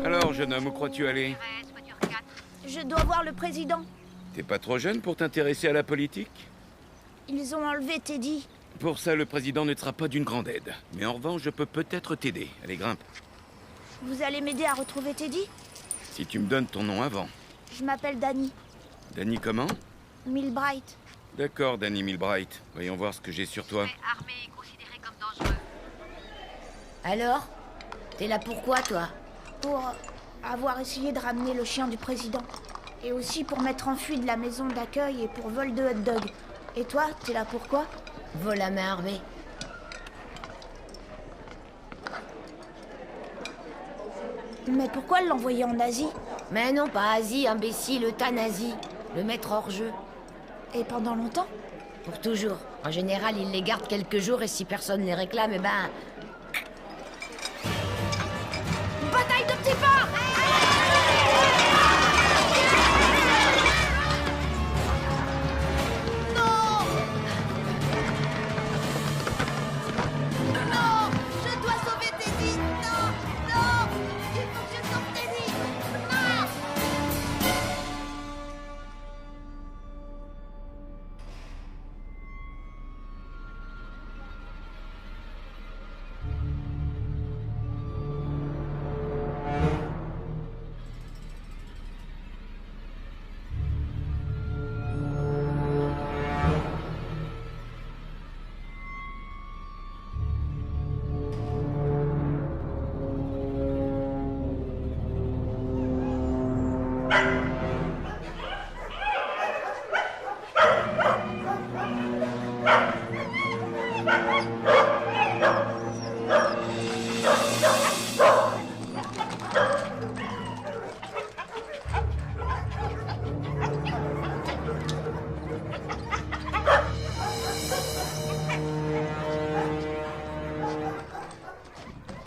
Alors, jeune homme, où crois-tu aller? Je dois voir le président. T'es pas trop jeune pour t'intéresser à la politique? Ils ont enlevé Teddy. Pour ça, le président ne sera pas d'une grande aide. Mais en revanche, je peux peut-être t'aider. Allez, grimpe. Vous allez m'aider à retrouver Teddy? Si tu me donnes ton nom avant. Je m'appelle Danny. Danny comment? Milbright. D'accord, Danny Milbright. Voyons voir ce que j'ai sur toi. Armé et considéré comme dangereux. Alors? T'es là pourquoi, toi? Pour avoir essayé de ramener le chien du président. Et aussi pour mettre en fuite la maison d'accueil et pour vol de hot dog. Et toi, t'es là pourquoi? Vol à main armée. Mais pourquoi l'envoyer en Asie? Mais non, pas Asie, imbécile, euthanasie. Le mettre hors jeu. Et pendant longtemps? Pour toujours. En général, ils les gardent quelques jours et si personne les réclame, eh ben... Bataille de petits pas!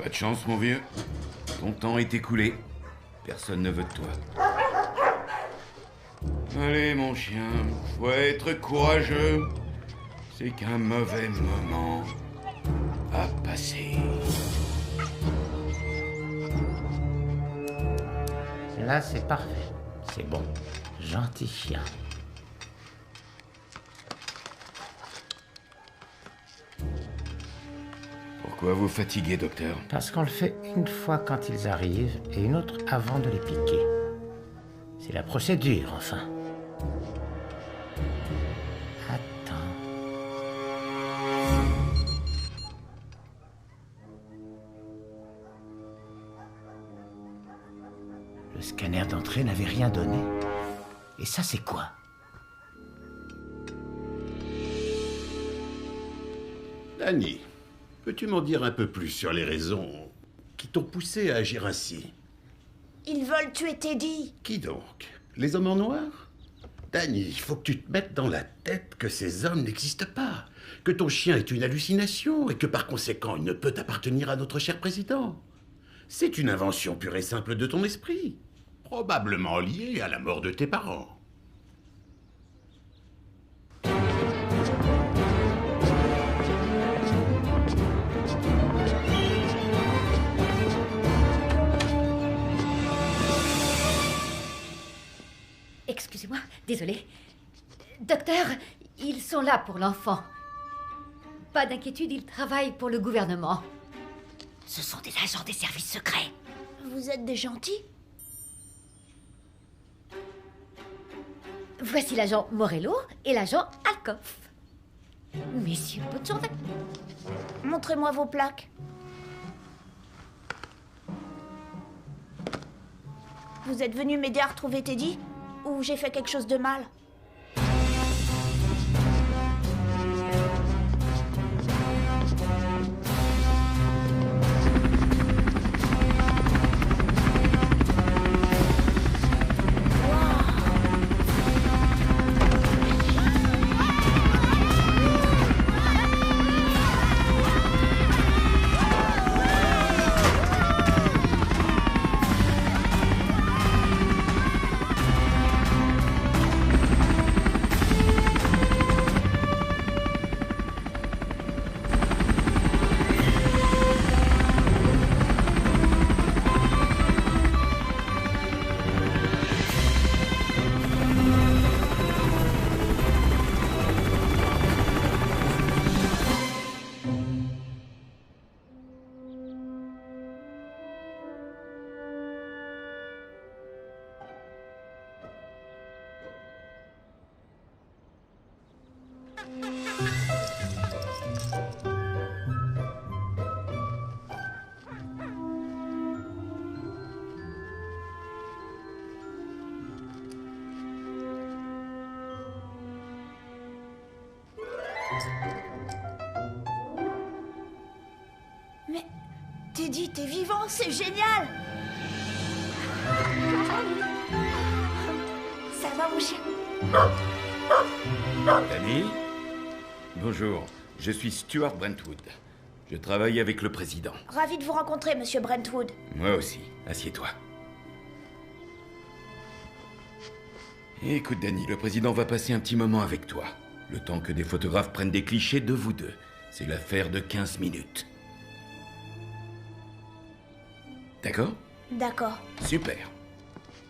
Pas de chance, mon vieux. Ton temps est écoulé. Personne ne veut de toi. Allez, mon chien, faut être courageux. C'est qu'un mauvais moment a passé. Là, c'est parfait. C'est bon. Gentil chien. Pourquoi vous fatiguez, docteur? Parce qu'on le fait une fois quand ils arrivent et une autre avant de les piquer. C'est la procédure, enfin. Attends. Le scanner d'entrée n'avait rien donné. Et ça, c'est quoi? Danny, peux-tu m'en dire un peu plus sur les raisons qui t'ont poussé à agir ainsi? Ils veulent tuer Teddy. Qui donc? Les hommes en noir? Danny, il faut que tu te mettes dans la tête que ces hommes n'existent pas, que ton chien est une hallucination et que par conséquent il ne peut appartenir à notre cher président. C'est une invention pure et simple de ton esprit, probablement liée à la mort de tes parents. Excusez-moi, désolé. Docteur, ils sont là pour l'enfant. Pas d'inquiétude, ils travaillent pour le gouvernement. Ce sont des agents des services secrets. Vous êtes des gentils? Voici l'agent Morello et l'agent Alcoff. Messieurs, bonne journée. Montrez-moi vos plaques. Vous êtes venu m'aider à retrouver Teddy? Ou j'ai fait quelque chose de mal? Mais Teddy, t'es vivant, c'est génial! Ça va, mon chien? Danny? Bonjour, je suis Stuart Brentwood. Je travaille avec le président. Ravi de vous rencontrer, monsieur Brentwood. Moi aussi. Assieds-toi. Écoute, Danny, le président va passer un petit moment avec toi. Le temps que des photographes prennent des clichés de vous deux. C'est l'affaire de 15 minutes. D'accord? D'accord. Super.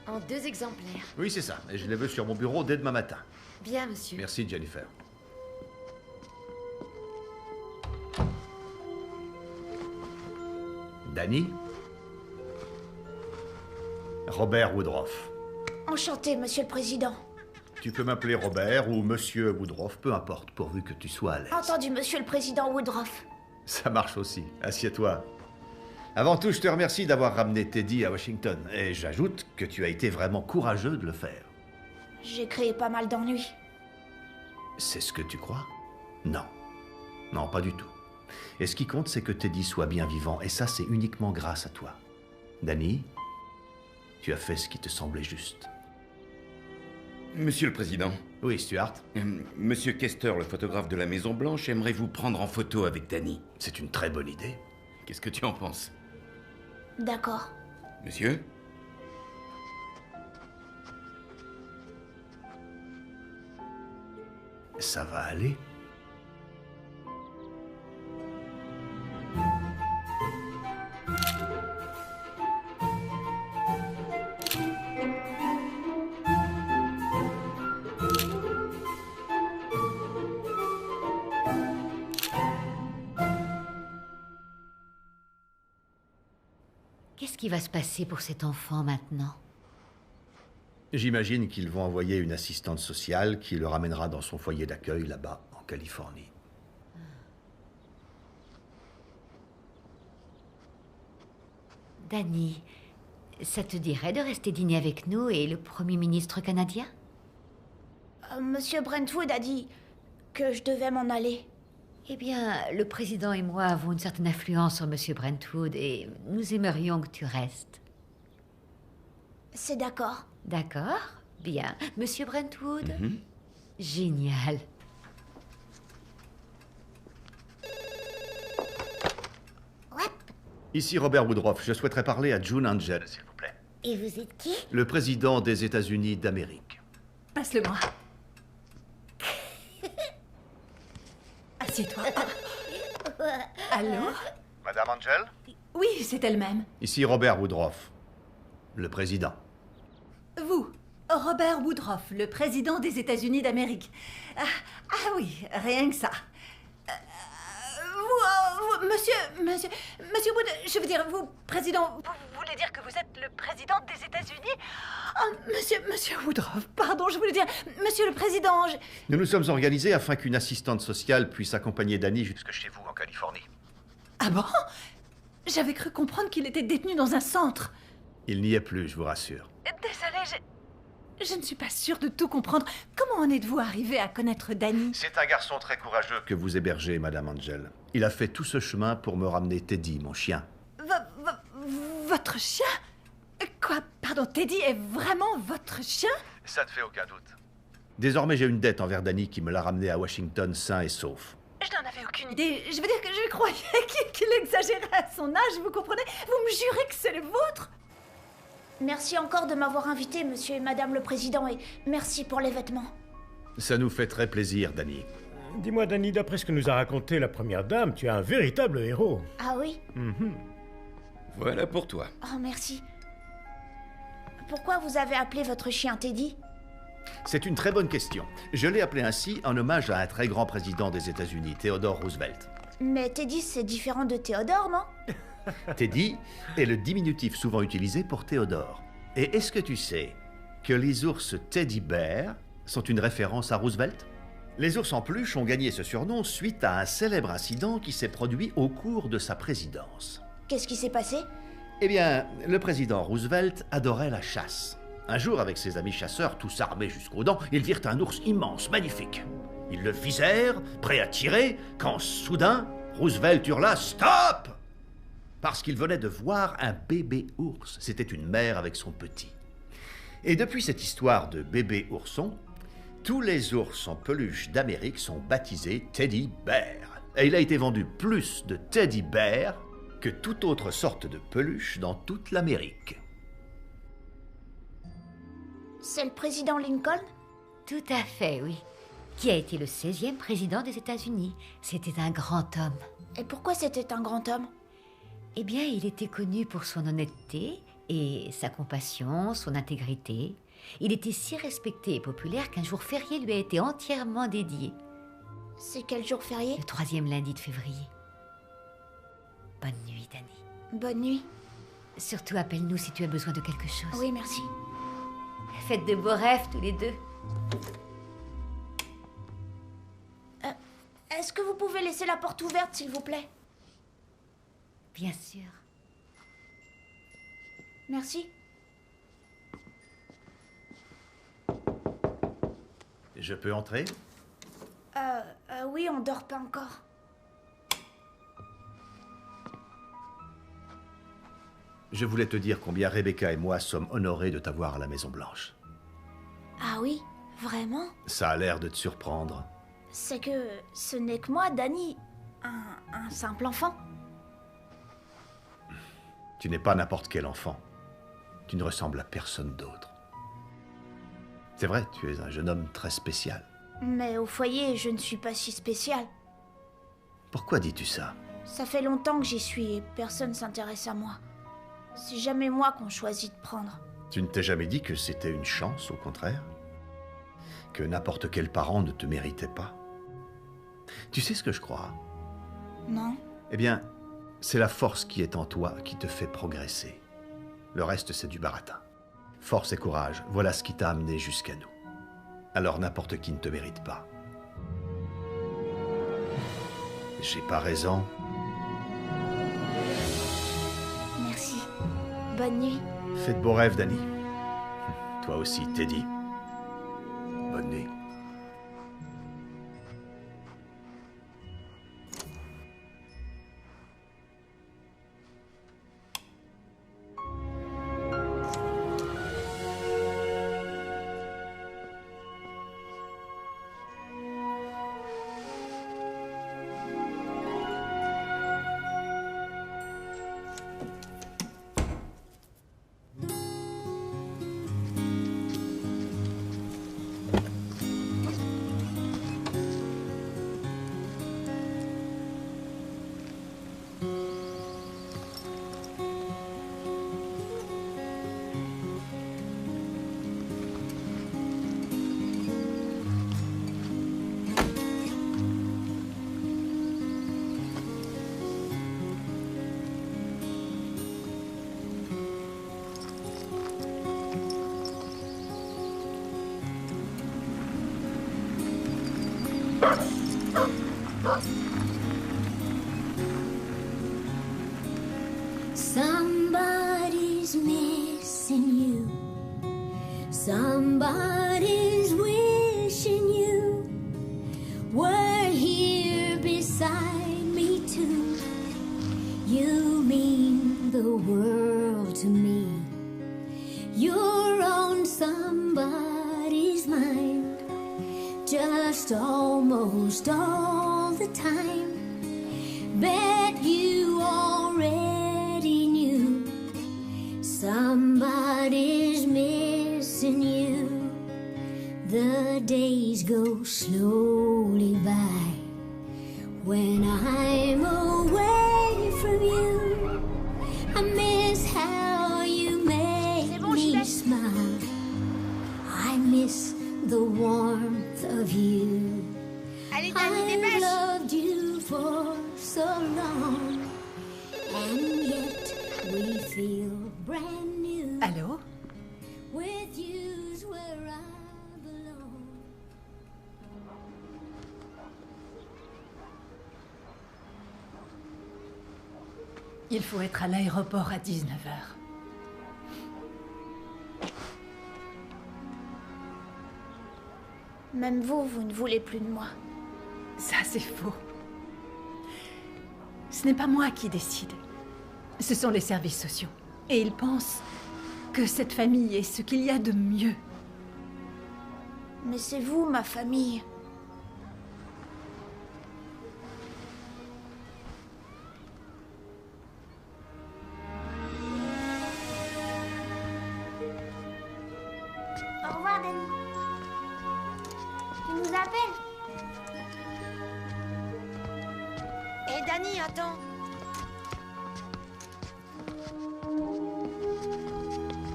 En 2 exemplaires. Oui, c'est ça. Et je les veux sur mon bureau dès demain matin. Bien, monsieur. Merci, Jennifer. Danny? Robert Woodruff. Enchanté, monsieur le président. Tu peux m'appeler Robert ou Monsieur Woodruff, peu importe, pourvu que tu sois à l'aise. Entendu, monsieur le président Woodruff. Ça marche aussi. Assieds-toi. Avant tout, je te remercie d'avoir ramené Teddy à Washington. Et j'ajoute que tu as été vraiment courageux de le faire. J'ai créé pas mal d'ennuis. C'est ce que tu crois? Non. Non, pas du tout. Et ce qui compte, c'est que Teddy soit bien vivant. Et ça, c'est uniquement grâce à toi. Danny, tu as fait ce qui te semblait juste. Monsieur le Président. Oui, Stuart. Monsieur Kester, le photographe de la Maison Blanche, aimerait vous prendre en photo avec Danny. C'est une très bonne idée. Qu'est-ce que tu en penses? D'accord. Monsieur? Ça va aller? Qu'est-ce qui va se passer pour cet enfant maintenant? J'imagine qu'ils vont envoyer une assistante sociale qui le ramènera dans son foyer d'accueil là-bas, en Californie. Danny, ça te dirait de rester dîner avec nous et le Premier ministre canadien? Monsieur Brentwood a dit que je devais m'en aller. Eh bien, le président et moi avons une certaine influence sur Monsieur Brentwood et nous aimerions que tu restes. C'est d'accord. D'accord? Bien. Monsieur Brentwood? Mhm. Génial. Ici Robert Woodruff, je souhaiterais parler à June Angel, s'il vous plaît. Et vous êtes qui? Le président des États-Unis d'Amérique. Passe-le-moi. Assieds-toi. Allô? Madame Angel? Oui, c'est elle-même. Ici Robert Woodruff, le président. Vous, Robert Woodruff, le président des États-Unis d'Amérique. Ah oui, rien que ça. Monsieur Wood, je veux dire, vous, président, vous voulez dire que vous êtes le président des États-Unis? Oh, monsieur Woodruff, pardon, je voulais dire, monsieur le président, Nous nous sommes organisés afin qu'une assistante sociale puisse accompagner Danny jusque chez vous en Californie. Ah bon? J'avais cru comprendre qu'il était détenu dans un centre. Il n'y est plus, je vous rassure. Désolée, je ne suis pas sûre de tout comprendre. Comment en êtes-vous arrivé à connaître Danny? C'est un garçon très courageux que vous hébergez, Madame Angel. Il a fait tout ce chemin pour me ramener Teddy, mon chien. Votre chien? Quoi? Pardon, Teddy est vraiment votre chien? Ça ne fait aucun doute. Désormais, j'ai une dette envers Danny qui me l'a ramené à Washington sain et sauf. Je n'en avais aucune idée. Je veux dire que je croyais qu'il exagérait à son âge, vous comprenez? Vous me jurez que c'est le vôtre? Merci encore de m'avoir invité, monsieur et madame le président, et merci pour les vêtements. Ça nous fait très plaisir, Danny. Dis-moi, Danny, d'après ce que nous a raconté la première dame, tu es un véritable héros. Ah oui? Voilà pour toi. Oh, merci. Pourquoi vous avez appelé votre chien Teddy? C'est une très bonne question. Je l'ai appelé ainsi en hommage à un très grand président des États-Unis, Theodore Roosevelt. Mais Teddy, c'est différent de Théodore, non? Teddy est le diminutif souvent utilisé pour Théodore. Et est-ce que tu sais que les ours Teddy Bear sont une référence à Roosevelt? Les ours en peluche ont gagné ce surnom suite à un célèbre incident qui s'est produit au cours de sa présidence. Qu'est-ce qui s'est passé? Eh bien, le président Roosevelt adorait la chasse. Un jour, avec ses amis chasseurs, tous armés jusqu'aux dents, ils virent un ours immense, magnifique. Ils le visèrent, prêts à tirer, quand soudain, Roosevelt hurla « Stop !» parce qu'il venait de voir un bébé ours. C'était une mère avec son petit. Et depuis cette histoire de bébé ourson, tous les ours en peluche d'Amérique sont baptisés Teddy Bear. Et il a été vendu plus de Teddy Bear que toute autre sorte de peluche dans toute l'Amérique. C'est le président Lincoln? Tout à fait, oui. Qui a été le 16e président des États-Unis. C'était un grand homme. Et pourquoi c'était un grand homme? Eh bien, il était connu pour son honnêteté et sa compassion, son intégrité. Il était si respecté et populaire qu'un jour férié lui a été entièrement dédié. C'est quel jour férié? Le 3e lundi de février. Bonne nuit, Danny. Bonne nuit. Surtout appelle-nous si tu as besoin de quelque chose. Oui, merci. Faites de beaux rêves tous les deux. Est-ce que vous pouvez laisser la porte ouverte, s'il vous plaît? Bien sûr. Merci. Je peux entrer? Oui, on dort pas encore. Je voulais te dire combien Rebecca et moi sommes honorés de t'avoir à la Maison-Blanche. Ah oui? Vraiment? Ça a l'air de te surprendre. C'est que ce n'est que moi, Danny. Un simple enfant. Tu n'es pas n'importe quel enfant. Tu ne ressembles à personne d'autre. C'est vrai, tu es un jeune homme très spécial. Mais au foyer, je ne suis pas si spécial. Pourquoi dis-tu ça? Ça fait longtemps que j'y suis et personne s'intéresse à moi. C'est jamais moi qu'on choisit de prendre. Tu ne t'es jamais dit que c'était une chance, au contraire? Que n'importe quel parent ne te méritait pas? Tu sais ce que je crois? Non. Eh bien, c'est la force qui est en toi qui te fait progresser. Le reste, c'est du baratin. Force et courage, voilà ce qui t'a amené jusqu'à nous. Alors n'importe qui ne te mérite pas. J'ai pas raison? Merci. Bonne nuit. Fais de beaux rêves, Danny. Toi aussi, Teddy. Bonne nuit. Somebody's missing you. Somebody's wishing you were here beside me too. You mean the world to me. You're on somebody's mind just almost all the time. Bet you already knew somebody's missing you. The days go slowly by when I'm away from you. I miss how you make me smile. I miss the warmth of you. Allez, Danny, dépêche! Loved you for so long, and yet we feel brand new. Allô? With you's where I belong. Il faut être à l'aéroport à 19h. Même vous, vous ne voulez plus de moi. Ça, c'est faux. Ce n'est pas moi qui décide. Ce sont les services sociaux. Et ils pensent que cette famille est ce qu'il y a de mieux. Mais c'est vous, ma famille. Au revoir, Danny. Tu nous appelles? Hé, Danny, attends.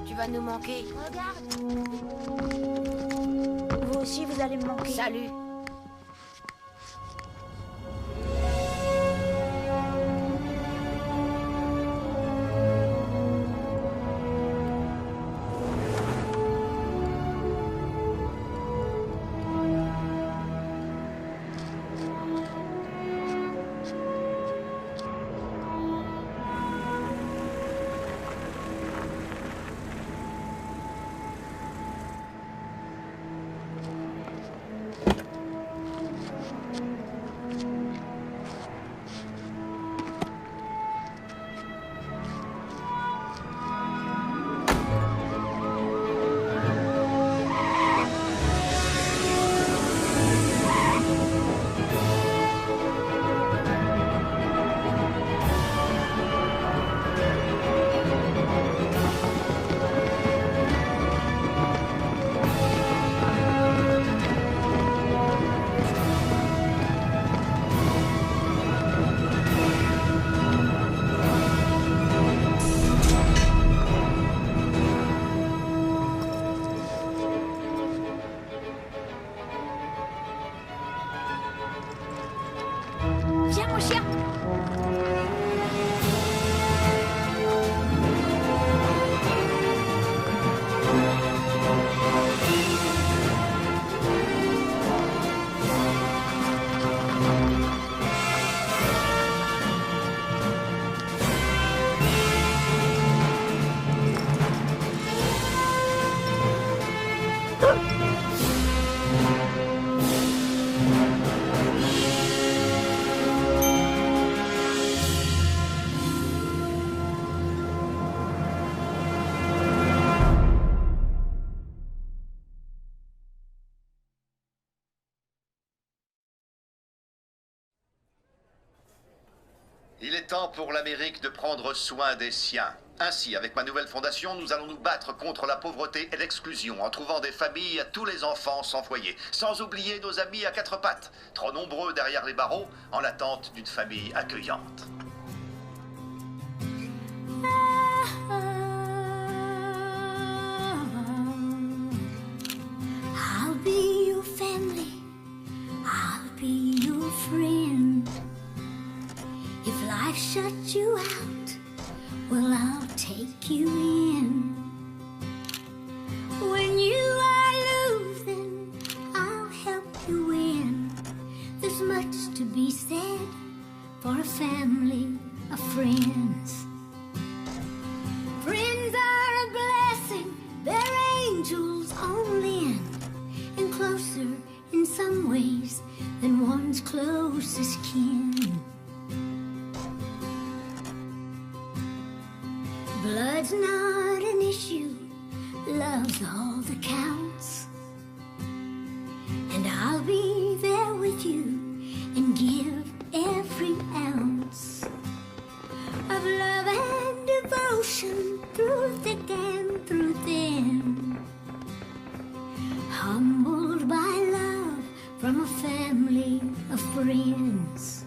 Tu vas nous manquer. Regarde. Vous aussi, vous allez me manquer. Salut. chien. Il est temps pour l'Amérique de prendre soin des siens. Ainsi, avec ma nouvelle fondation, nous allons nous battre contre la pauvreté et l'exclusion en trouvant des familles à tous les enfants sans foyer, sans oublier nos amis à quatre pattes, trop nombreux derrière les barreaux, en l'attente d'une famille accueillante. I'll be your family. I'll be your friend. If life shuts you out, well, I'll take you in. When you are losing, I'll help you win. There's much to be said for a family of friends. Friends are a blessing, they're angels on land, and closer in some ways than one's closest kin. Blood's not an issue, love's all that counts. And I'll be there with you and give every ounce of love and devotion through thick and through thin. Humbled by love from a family of friends.